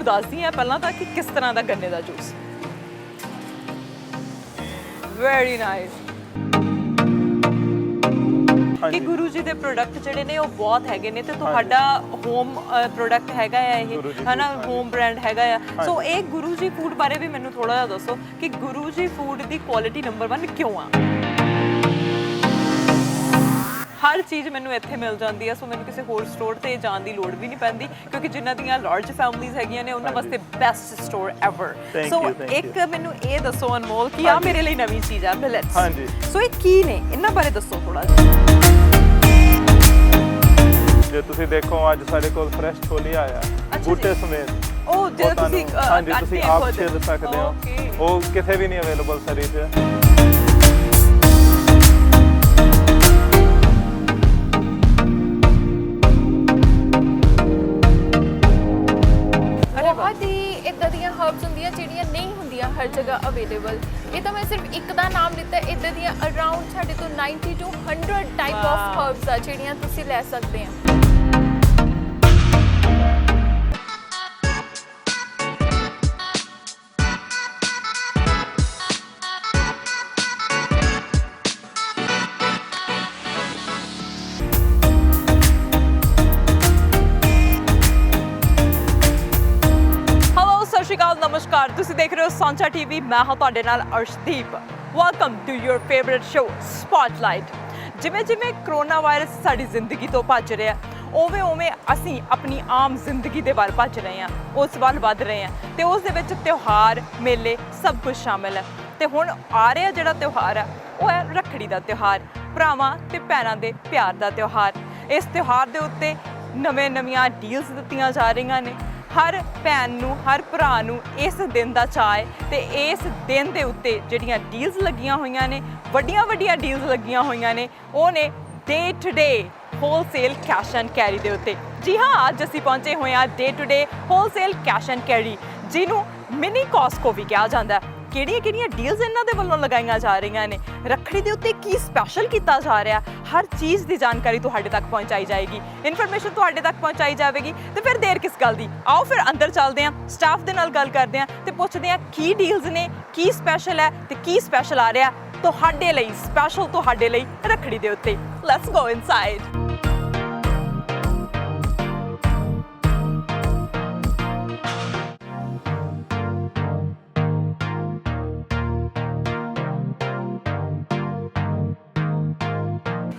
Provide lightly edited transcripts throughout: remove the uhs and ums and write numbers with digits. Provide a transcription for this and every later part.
ਤੁਹਾਨੂੰ ਦੱਸਦੀ ਹਾਂ ਪਹਿਲਾਂ ਤਾਂ ਕਿ ਕਿਸ ਤਰ੍ਹਾਂ ਦਾ ਗੰਨੇ ਦਾ ਜੂਸ। Very nice. ਕਿ ਗੁਰੂ ਜੀ ਦੇ ਪ੍ਰੋਡਕਟ ਜਿਹੜੇ ਨੇ ਉਹ ਬਹੁਤ ਹੈਗੇ ਨੇ ਤੇ ਤੁਹਾਡਾ ਹੋਮ ਪ੍ਰੋਡਕਟ ਹੈਗਾ ਆ ਇਹ ਹਨਾ, ਹੋਮ ਬ੍ਰਾਂਡ ਹੈਗਾ ਆ। ਸੋ ਇਹ ਗੁਰੂ ਜੀ ਫੂਡ ਬਾਰੇ ਵੀ ਮੈਨੂੰ ਥੋੜਾ ਜਿਹਾ ਦੱਸੋ ਕਿ ਗੁਰੂ ਜੀ ਫੂਡ ਦੀ ਕੁਆਲਿਟੀ ਨੰਬਰ 1 ਕਿਉਂ ਆ? ਹਰ ਚੀਜ਼ ਮੈਨੂੰ ਇੱਥੇ ਮਿਲ ਜਾਂਦੀ ਹੈ, ਸੋ ਮੈਨੂੰ ਕਿਸੇ ਹੋਰ ਸਟੋਰ ਤੇ ਜਾਣ ਦੀ ਲੋੜ ਵੀ ਨਹੀਂ ਪੈਂਦੀ ਕਿਉਂਕਿ ਜਿਨ੍ਹਾਂ ਦੀਆਂ ਲਾਰਜ ਫੈਮਿਲੀਜ਼ ਹੈਗੀਆਂ ਨੇ ਉਹਨਾਂ ਵਾਸਤੇ ਬੈਸਟ ਸਟੋਰ ਐਵਰ। ਸੋ ਇੱਕ ਮੈਨੂੰ ਇਹ ਦੱਸੋ ਅਨਮੋਲ ਕਿ ਆ ਮੇਰੇ ਲਈ ਨਵੀਂ ਚੀਜ਼ ਆ ਮਿਲਟਸ। ਹਾਂਜੀ। ਸੋ ਇਹ ਕੀ ਨੇ, ਇਹਨਾਂ ਬਾਰੇ ਦੱਸੋ ਥੋੜਾ ਜਿਹਾ। ਜੇ ਤੁਸੀਂ ਦੇਖੋ ਅੱਜ ਸਾਡੇ ਕੋਲ ਫਰੈਸ਼ ਛੋਲੇ ਆਇਆ ਬੂਟੇ ਸਮੇਤ। ਉਹ ਜੇ ਤੁਸੀਂ ਹਾਂਜੀ ਤੁਸੀਂ ਆਪ ਛਿੱਲ ਸਕਦੇ ਹੋ, ਉਹ ਕਿਤੇ ਵੀ ਨਹੀਂ ਅਵੇਲੇਬਲ ਸਰੀ ਤੇ। बहुत ही इदा दी हर्ब्स होंदियां ਜਿਹੜੀਆਂ नहीं ਹੁੰਦੀਆਂ हर जगह अवेलेबल। ਇਹ ਤਾਂ ਮੈਂ ਸਿਰਫ ਇੱਕ ਦਾ ਨਾਮ ਦਿੱਤਾ, ਇਦਾਂ ਦੀਆਂ ਅਰਾਊਂਡ ਸਾਡੇ ਤੋਂ 90 to 100 ਟਾਈਪ ਆਫ ਹਰਬਸ ਆ ਜਿਹੜੀਆਂ ਤੁਸੀਂ ਲੈ ਸਕਦੇ ਆ। नमस्कार, तुसी देख रहे हो सांचा टीवी। मैं हाँ तुहाडे नाल Arshdeep. Welcome to your favourite show spotlight. जिवें जिवें कोरोना वायरस साडी जिंदगी तो भज रहा उवें उवें असीं अपनी आम जिंदगी दे वल भज रहे हैं, उस वल वध रहे हैं ते उस दे विच त्योहार मेले सब कुछ शामिल है। ते हुण आ रहा जिहड़ा त्योहार है वो है रखड़ी दा त्योहार, भरावां ते भैणां दे प्यार दा त्योहार। इस त्योहार दे उत्ते नवीं डील्स दित्तियां जा रहीਆਂ ने। हर भैन नूं हर भरा नूं इस दिन दा चाਅ है ते इस दिन दे उत्ते जिहड़ियां डील्स लगियां होईयां ने, वड्डियां वड्डियां डील्स लगियां होईयां ने, वो ने day to day wholesale cash and carry दे उत्ते। जी हाँ, अज असीं पहुंचे होए हां day to day wholesale cash and carry, जिन्हों मिनी कॉस्को भी कहा जाता है। ਕਿਹੜੀਆਂ ਡੀਲਸ ਇਹਨਾਂ ਦੇ ਵੱਲੋਂ ਲਗਾਈਆਂ ਜਾ ਰਹੀਆਂ ਨੇ, ਰੱਖੜੀ ਦੇ ਉੱਤੇ ਕੀ ਸਪੈਸ਼ਲ ਕੀਤਾ ਜਾ ਰਿਹਾ, ਹਰ ਚੀਜ਼ ਦੀ ਜਾਣਕਾਰੀ ਤੁਹਾਡੇ ਤੱਕ ਪਹੁੰਚਾਈ ਜਾਏਗੀ, ਇਨਫੋਰਮੇਸ਼ਨ ਤੁਹਾਡੇ ਤੱਕ ਪਹੁੰਚਾਈ ਜਾਵੇਗੀ। ਤੇ ਫਿਰ ਦੇਰ ਕਿਸ ਗੱਲ ਦੀ, ਆਓ ਫਿਰ ਅੰਦਰ ਚੱਲਦੇ ਹਾਂ, ਸਟਾਫ ਦੇ ਨਾਲ ਗੱਲ ਕਰਦੇ ਹਾਂ ਤੇ ਪੁੱਛਦੇ ਹਾਂ ਕੀ ਡੀਲਸ ਨੇ, ਕੀ ਸਪੈਸ਼ਲ ਹੈ ਤੇ ਕੀ ਸਪੈਸ਼ਲ ਆ ਰਿਹਾ ਤੁਹਾਡੇ ਲਈ, ਸਪੈਸ਼ਲ ਤੁਹਾਡੇ ਲਈ ਰੱਖੜੀ ਦੇ ਉੱਤੇ। Let's go inside.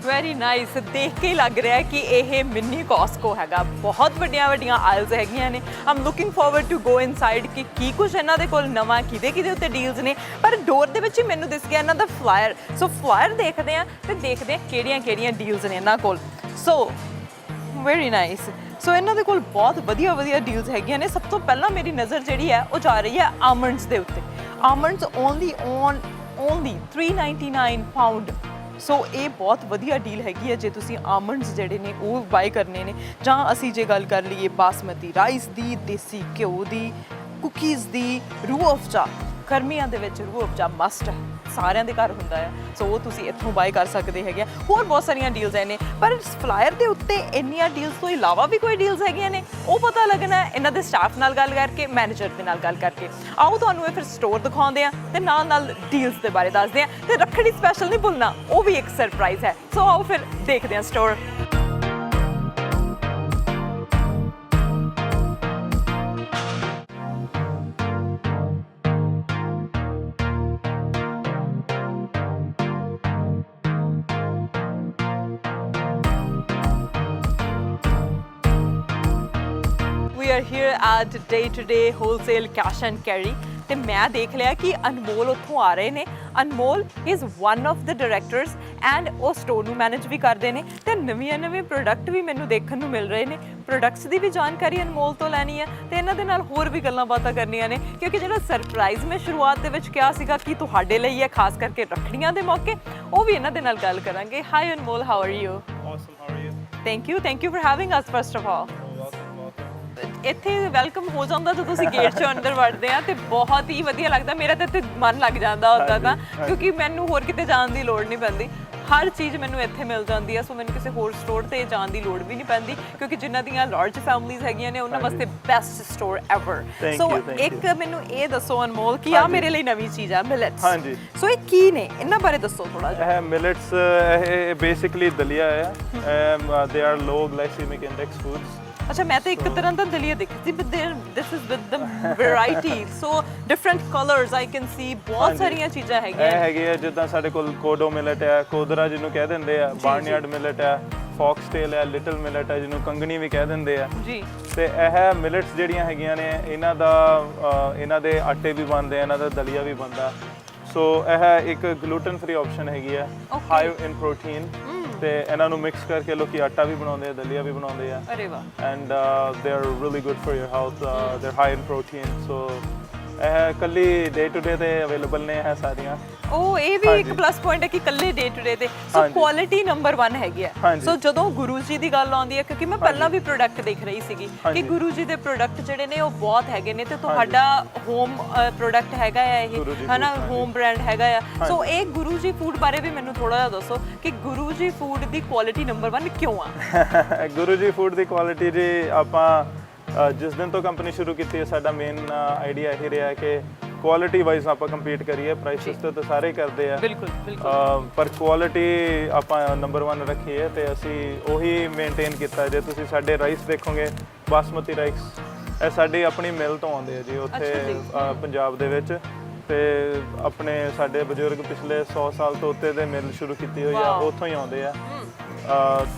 Very nice. ਦੇਖ ਕੇ ਹੀ ਲੱਗ ਰਿਹਾ ਹੈ ਕਿ ਇਹ ਮਿੰਨੀ ਕੌਸਕੋ ਹੈਗਾ, ਬਹੁਤ ਵੱਡੀਆਂ ਵੱਡੀਆਂ ਆਇਲਸ ਹੈਗੀਆਂ ਨੇ। I'm looking forward to go inside ਕਿ ਕੀ ਕੁਝ ਇਹਨਾਂ ਦੇ ਕੋਲ ਨਵਾਂ ਕਿਹਦੇ ਉੱਤੇ ਡੀਲਸ ਨੇ। ਪਰ ਡੋਰ ਦੇ ਵਿੱਚ ਹੀ ਮੈਨੂੰ ਦਿਸ ਗਿਆ ਇਹਨਾਂ ਦਾ ਫਲਾਇਰ। ਸੋ ਫਲਾਇਰ ਦੇਖਦੇ ਹਾਂ ਤੇ ਦੇਖਦੇ ਹਾਂ ਕਿਹੜੀਆਂ ਡੀਲਸ ਨੇ ਇਹਨਾਂ ਕੋਲ। So very nice. ਸੋ ਇਹਨਾਂ ਦੇ ਕੋਲ ਬਹੁਤ ਵਧੀਆ ਡੀਲਸ ਹੈਗੀਆਂ ਨੇ। ਸਭ ਤੋਂ ਪਹਿਲਾਂ ਮੇਰੀ ਨਜ਼ਰ ਜਿਹੜੀ ਹੈ ਉਹ ਜਾ ਰਹੀ ਹੈ ਆਲਮੰਡਸ ਦੇ ਉੱਤੇ। Almonds only 399 pound. ਸੋ ਇਹ ਬਹੁਤ ਵਧੀਆ ਡੀਲ ਹੈਗੀ ਹੈ ਜੇ ਤੁਸੀਂ ਆਲਮੰਡਸ ਜਿਹੜੇ ਨੇ ਉਹ ਬਾਏ ਕਰਨੇ ਨੇ। ਜਾਂ ਅਸੀਂ ਜੇ ਗੱਲ ਕਰ ਲਈਏ ਬਾਸਮਤੀ ਰਾਈਸ ਦੀ, ਦੇਸੀ ਘਿਓ ਦੀ, ਕੁਕੀਜ਼ ਦੀ, ਰੂਹ ਅਫਜ਼ਾ। ਗਰਮੀਆਂ ਦੇ ਵਿੱਚ ਰੂਹ ਅਫਜ਼ਾ ਮਸਟ ਹੈ, ਸਾਰਿਆਂ ਦੇ ਘਰ ਹੁੰਦਾ ਹੈ। ਸੋ ਉਹ ਤੁਸੀਂ ਇੱਥੋਂ ਬਾਏ ਕਰ ਸਕਦੇ ਹੈਗੇ। ਹੋਰ ਬਹੁਤ ਸਾਰੀਆਂ ਡੀਲਸ ਨੇ, ਪਰ ਫਲਾਇਰ ਦੇ ਉੱਤੇ ਇੰਨੀਆਂ ਡੀਲਸ ਤੋਂ ਇਲਾਵਾ ਵੀ ਕੋਈ ਡੀਲਸ ਹੈਗੀਆਂ ਨੇ ਉਹ ਪਤਾ ਲੱਗਣਾ ਹੈ ਇਹਨਾਂ ਦੇ ਸਟਾਫ ਨਾਲ ਗੱਲ ਕਰਕੇ, ਮੈਨੇਜਰ ਦੇ ਨਾਲ ਗੱਲ ਕਰਕੇ। ਆਓ ਤੁਹਾਨੂੰ ਇਹ ਫਿਰ ਸਟੋਰ ਦਿਖਾਉਂਦੇ ਆ ਤੇ ਨਾਲ ਡੀਲਸ ਦੇ ਬਾਰੇ ਦੱਸਦੇ ਆ ਤੇ ਰੱਖੜੀ ਸਪੈਸ਼ਲ ਨਹੀਂ ਭੁੱਲਣਾ, ਉਹ ਵੀ ਇੱਕ ਸਰਪ੍ਰਾਈਜ਼ ਹੈ। ਸੋ ਆਓ ਫਿਰ ਦੇਖਦੇ ਆ store. We are here at day to day wholesale cash and carry ਤੇ ਮੈਂ ਦੇਖ ਲਿਆ ਕਿ ਅਨਮੋਲ ਉੱਥੋਂ ਆ ਰਹੇ ਨੇ। Anmol is one of the directors and ਉਹ ਸਟੋਰ ਨੂੰ ਮੈਨੇਜ ਵੀ ਕਰਦੇ ਨੇ ਤੇ ਨਵੇਂ ਪ੍ਰੋਡਕਟ ਵੀ ਮੈਨੂੰ ਦੇਖਣ ਨੂੰ ਮਿਲ ਰਹੇ ਨੇ। ਪ੍ਰੋਡਕਟਸ ਦੀ ਵੀ ਜਾਣਕਾਰੀ ਅਨਮੋਲ ਤੋਂ ਲੈਣੀ ਹੈ ਤੇ ਇਹਨਾਂ ਦੇ ਨਾਲ ਹੋਰ ਵੀ ਗੱਲਾਂ ਬਾਤਾਂ ਕਰਨੀਆਂ ਨੇ, ਕਿਉਂਕਿ ਜਿਹੜਾ ਸਰਪ੍ਰਾਈਜ਼ ਮੈਂ ਸ਼ੁਰੂਆਤ ਦੇ ਵਿੱਚ ਕਿਹਾ ਸੀਗਾ ਕਿ ਤੁਹਾਡੇ ਲਈ ਹੈ ਖਾਸ ਕਰਕੇ ਰੱਖੜੀਆਂ ਦੇ ਮੌਕੇ, ਉਹ ਵੀ ਇਹਨਾਂ ਦੇ ਨਾਲ ਗੱਲ ਕਰਾਂਗੇ। High Anmol, how are you? Awesome, how are you? Thank you for having us first of all. ਇੱਥੇ ਵੈਲਕਮ ਹੋ ਜਾਂਦਾ ਜਦੋਂ ਤੁਸੀਂ ਗੇਟ 'ਚੋਂ ਅੰਦਰ ਵੜਦੇ ਆ ਤੇ ਬਹੁਤ ਹੀ ਵਧੀਆ ਲੱਗਦਾ। ਮੇਰਾ ਤਾਂ ਇੱਥੇ ਮਨ ਲੱਗ ਜਾਂਦਾ ਹੁੰਦਾ ਤਾਂ, ਕਿਉਂਕਿ ਮੈਨੂੰ ਹੋਰ ਕਿਤੇ ਜਾਣ ਦੀ ਲੋੜ ਨਹੀਂ ਪੈਂਦੀ। ਹਰ ਚੀਜ਼ ਮੈਨੂੰ ਇੱਥੇ ਮਿਲ ਜਾਂਦੀ ਹੈ, ਸੋ ਮੈਨੂੰ ਕਿਸੇ ਹੋਰ ਸਟੋਰ ਤੇ ਜਾਣ ਦੀ ਲੋੜ ਵੀ ਨਹੀਂ ਪੈਂਦੀ, ਕਿਉਂਕਿ ਜਿਨ੍ਹਾਂ ਦੀਆਂ ਲਾਰਜ ਫੈਮਿਲੀਜ਼ ਹੈਗੀਆਂ ਨੇ ਉਹਨਾਂ ਵਾਸਤੇ ਬੈਸਟ ਸਟੋਰ ਐਵਰ। ਸੋ ਇੱਕ ਮੈਨੂੰ ਇਹ ਦੱਸੋ ਅਨਮੋਲ ਕਿ ਆ ਮੇਰੇ ਲਈ ਨਵੀਂ ਚੀਜ਼ ਆ ਮਿਲਟਸ। ਹਾਂਜੀ। ਸੋ ਇਹ ਕੀ ਨੇ, ਇਹਨਾਂ ਬਾਰੇ ਦੱਸੋ ਥੋੜਾ ਜਿਹਾ। ਇਹ ਮਿਲਟਸ ਇਹ ਬੇਸਿਕਲੀ ਦਲੀਆ ਹੈ। They are low glycemic index foods. ਅੱਛਾ, ਮੈਂ ਤਾਂ ਇੱਕ ਤਰ੍ਹਾਂ ਦਾ ਦਲੀਆ ਦੇਖੀ ਸੀ, but this is with the variety, so different colours I can see, ਬਹੁਤ ਸਾਰੀਆਂ ਚੀਜ਼ਾਂ ਹੈਗੀਆਂ। ਇਹ ਹੈਗੀ ਹੈ ਜਿੱਦਾਂ ਸਾਡੇ ਕੋਲ ਕੋਡੋ ਮਿਲਟ ਹੈ, ਕੋਦਰਾ ਜਿਹਨੂੰ ਕਹਿ ਦਿੰਦੇ ਆ, ਬਾਰਨਯਾਰਡ ਮਿਲਟ ਹੈ, ਫੌਕਸਟੇਲ ਹੈ, ਲਿਟਲ ਮਿਲਟ ਹੈ ਜਿਹਨੂੰ ਕੰਗਣੀ ਵੀ ਕਹਿ ਦਿੰਦੇ ਆ ਜੀ। ਤੇ ਇਹ ਮਿਲਟਸ ਜਿਹੜੀਆਂ ਹੈਗੀਆਂ ਨੇ ਇਹਨਾਂ ਦੇ ਆਟੇ ਵੀ ਬਣਦੇ ਆ, ਇਹਨਾਂ ਦਾ ਦਲੀਆ ਵੀ ਬਣਦਾ। ਸੋ ਇਹ ਇੱਕ ਗਲੂਟਨ ਫ੍ਰੀ ਆਪਸ਼ਨ ਹੈਗੀ ਹੈ, ਹਾਈ ਇਨ ਪ੍ਰੋਟੀਨ, ਤੇ ਇਹਨਾਂ ਨੂੰ ਮਿਕਸ ਕਰਕੇ ਲੋਕੀ ਆਟਾ ਵੀ ਬਣਾਉਂਦੇ ਆ, ਦਲੀਆ ਵੀ ਬਣਾਉਂਦੇ ਆ। ਅਰੇ ਵਾਹ। And they are really good for your health, they are high in protein. So ਇਹ ਕੱਲੀ ਡੇ ਟੂ ਡੇ ਤੇ ਅਵੇਲੇਬਲ ਨੇ ਇਹ ਸਾਰੀਆਂ। ਉਹ ਇਹ ਵੀ ਇੱਕ ਪਲੱਸ ਪੁਆਇੰਟ ਹੈ ਕਿ ਕੱਲੇ ਡੇ ਟੂ ਡੇ ਤੇ, ਸੋ ਕੁਆਲਿਟੀ ਨੰਬਰ 1 ਹੈਗੀ ਹੈ। ਸੋ ਜਦੋਂ ਗੁਰੂ ਜੀ ਦੀ ਗੱਲ ਆਉਂਦੀ ਹੈ, ਕਿਉਂਕਿ ਮੈਂ ਪਹਿਲਾਂ ਵੀ ਪ੍ਰੋਡਕਟ ਦੇਖ ਰਹੀ ਸੀਗੀ ਕਿ ਗੁਰੂ ਜੀ ਦੇ ਪ੍ਰੋਡਕਟ ਜਿਹੜੇ ਨੇ ਉਹ ਬਹੁਤ ਹੈਗੇ ਨੇ, ਤੇ ਤੁਹਾਡਾ ਹੋਮ ਪ੍ਰੋਡਕਟ ਹੈਗਾ ਆ ਇਹ, ਹਨਾ, ਹੋਮ ਬ੍ਰਾਂਡ ਹੈਗਾ ਆ। ਸੋ ਇਹ ਗੁਰੂ ਜੀ ਫੂਡ ਬਾਰੇ ਵੀ ਮੈਨੂੰ ਥੋੜਾ ਜਿਹਾ ਦੱਸੋ ਕਿ ਗੁਰੂ ਜੀ ਫੂਡ ਦੀ ਕੁਆਲਿਟੀ ਨੰਬਰ 1 ਕਿਉਂ ਆ? ਗੁਰੂ ਜੀ ਫੂਡ ਦੀ ਕੁਆਲਿਟੀ ਜੀ, ਆਪਾਂ ਜਿਸ ਦਿਨ ਤੋਂ ਕੰਪਨੀ ਸ਼ੁਰੂ ਕੀਤੀ ਹੈ ਸਾਡਾ ਮੇਨ ਆਈਡੀਆ ਇਹ ਰਿਹਾ ਕਿ ਕੁਆਲਿਟੀ ਵਾਈਜ਼ ਆਪਾਂ ਕੰਪੀਟ ਕਰੀਏ। ਪ੍ਰਾਈਸਿਸ ਤੇ ਤਾਂ ਸਾਰੇ ਕਰਦੇ ਆ, ਬਿਲਕੁਲ ਬਿਲਕੁਲ, ਪਰ ਕੁਆਲਿਟੀ ਆਪਾਂ ਨੰਬਰ 1 ਰੱਖੀ ਹੈ ਤੇ ਅਸੀਂ ਉਹੀ ਮੇਨਟੇਨ ਕੀਤਾ। ਜੇ ਤੁਸੀਂ ਸਾਡੇ ਰਾਈਸ ਦੇਖੋਗੇ, ਬਾਸਮਤੀ ਰਾਈਸ, ਇਹ ਸਾਡੀ ਆਪਣੀ ਮਿਲ ਤੋਂ ਆਉਂਦੇ ਆ ਜੀ ਉੱਥੇ ਪੰਜਾਬ ਦੇ ਵਿੱਚ। ਤੇ ਆਪਣੇ ਸਾਡੇ ਬਜ਼ੁਰਗ ਪਿਛਲੇ 100 ਸਾਲ ਤੋਂ ਉੱਤੇ ਦੇ ਮਿਲ ਸ਼ੁਰੂ ਕੀਤੀ ਹੋਈ ਆ, ਉੱਥੋਂ ਹੀ ਆਉਂਦੇ ਆ।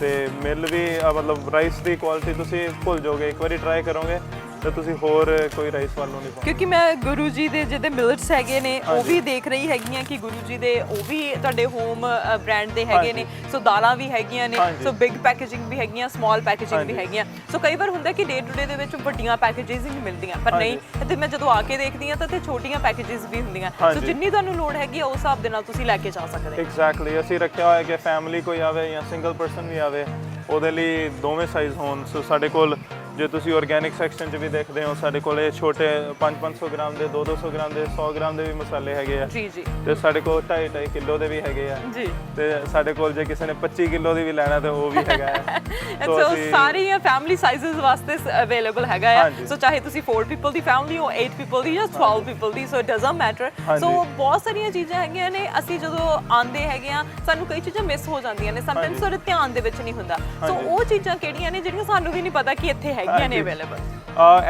ਤੇ ਮਿਲ ਵੀ ਮਤਲਬ ਰਾਈਸ ਦੀ ਕੁਆਲਿਟੀ ਤੁਸੀਂ ਭੁੱਲ ਜਾਓਗੇ, ਇੱਕ ਵਾਰੀ ਟਰਾਈ ਕਰੋਗੇ ਤੇ ਤੁਸੀਂ ਹੋਰ ਕੋਈ ਰਾਈਸ ਵੱਲ ਨੂੰ ਨਹੀਂ ਪਾਉਂਗੇ। ਕਿਉਂਕਿ ਮੈਂ ਗੁਰੂ ਜੀ ਦੇ ਜਿਹਦੇ ਮਿਲਟਸ ਹੈਗੇ ਨੇ ਉਹ ਵੀ ਦੇਖ ਰਹੀ ਹੈਗੀਆਂ ਕਿ ਗੁਰੂ ਜੀ ਦੇ ਉਹ ਵੀ ਤੁਹਾਡੇ ਹੋਮ ਬ੍ਰਾਂਡ ਦੇ ਹੈਗੇ ਨੇ। ਸੋ ਦਾਲਾਂ ਵੀ ਹੈਗੀਆਂ ਨੇ, ਸੋ ਬਿਗ ਪੈਕੇਜਿੰਗ ਵੀ ਹੈਗੀਆਂ, ਸਮਾਲ ਪੈਕੇਜਿੰਗ ਵੀ ਹੈਗੀਆਂ। ਸੋ ਕਈ ਵਾਰ ਹੁੰਦਾ ਕਿ ਡੇ ਟੂ ਡੇ ਦੇ ਵਿੱਚ ਵੱਡੀਆਂ ਪੈਕੇਜਿਸ ਹੀ ਮਿਲਦੀਆਂ, ਪਰ ਨਹੀਂ, ਤੇ ਮੈਂ ਜਦੋਂ ਆ ਕੇ ਦੇਖਦੀ ਹਾਂ ਤਾਂ ਤੇ ਛੋਟੀਆਂ ਪੈਕੇਜਿਸ ਵੀ ਹੁੰਦੀਆਂ। ਸੋ ਜਿੰਨੀ ਤੁਹਾਨੂੰ ਲੋੜ ਹੈਗੀ ਆ ਉਸ ਹਿਸਾਬ ਦੇ ਨਾਲ ਤੁਸੀਂ ਲੈ ਕੇ ਜਾ ਸਕਦੇ ਹੋ। ਐਗਜ਼ੈਕਟਲੀ, ਅਸੀਂ ਰੱਖਿਆ ਹੋਇਆ ਕਿ ਫੈਮਿਲੀ ਕੋਈ ਆਵੇ ਜਾਂ ਸਿੰਗਲ ਪਰਸਨ ਵੀ ਆਵੇ, ਉਹਦੇ ਲਈ ਦੋਵੇਂ ਸਾਈਜ਼ ਹੋਣ। ਸੋ ਸਾਡੇ ਕੋਲ ਜੇ ਤੁਸੀਂ ਆਰਗੈਨਿਕ ਸੈਕਸ਼ਨ 'ਚ ਵੀ ਦੇਖਦੇ ਹੋ, ਸਾਡੇ ਕੋਲ ਇਹ ਛੋਟੇ 500 ਗ੍ਰਾਮ ਦੇ, 200 ਗ੍ਰਾਮ ਦੇ, 100 ਗ੍ਰਾਮ ਦੇ ਵੀ ਮਸਾਲੇ ਹੈਗੇ ਆ। ਜੀ ਜੀ। ਤੇ ਸਾਡੇ ਕੋਲ 2.5 ਕਿਲੋ ਦੇ ਵੀ ਹੈਗੇ ਆ ਜੀ। ਤੇ ਸਾਡੇ ਕੋਲ ਜੇ ਕਿਸੇ ਨੇ 25 ਕਿਲੋ ਦੀ ਵੀ ਲੈਣਾ ਤੇ ਉਹ ਵੀ ਹੈਗਾ ਹੈ। ਸੋ ਸਾਰੀਆਂ ਫੈਮਿਲੀ ਸਾਈਜ਼ਸ ਵਾਸਤੇ ਅਵੇਲੇਬਲ ਹੈਗਾ ਆ। ਸੋ ਚਾਹੇ ਤੁਸੀਂ 4 ਪੀਪਲ ਦੀ ਫੈਮਿਲੀ ਹੋ, 8 ਪੀਪਲ ਦੀ ਜਾਂ 12 people the, so it doesn't matter. ਸੋ ਬਹੁਤ ਸਾਰੀਆਂ ਚੀਜ਼ਾਂ ਹੈਗੀਆਂ ਨੇ, ਅਸੀਂ ਜਦੋਂ ਆਉਂਦੇ ਹੈਗੇ ਆ ਸਾਨੂੰ ਕਈ ਚੀਜ਼ਾਂ ਮਿਸ ਹੋ ਜਾਂਦੀਆਂ ਨੇ, ਸਮਟਾਈਮਸ ਸਾਡੇ ਧਿਆਨ ਦੇ ਵਿੱਚ ਨਹੀਂ ਹੁੰਦਾ। ਸੋ ਉਹ ਚੀਜ਼ਾਂ ਕਿਹੜੀਆਂ ਨੇ ਜਿਹੜੀਆਂ ਸਾਨੂੰ ਵੀ ਨਹੀਂ ਪਤਾ ਕਿ ਇੱਥੇ ਹੈਗੀਆਂ ਨੇ ਅਵੇਲੇਬਲ?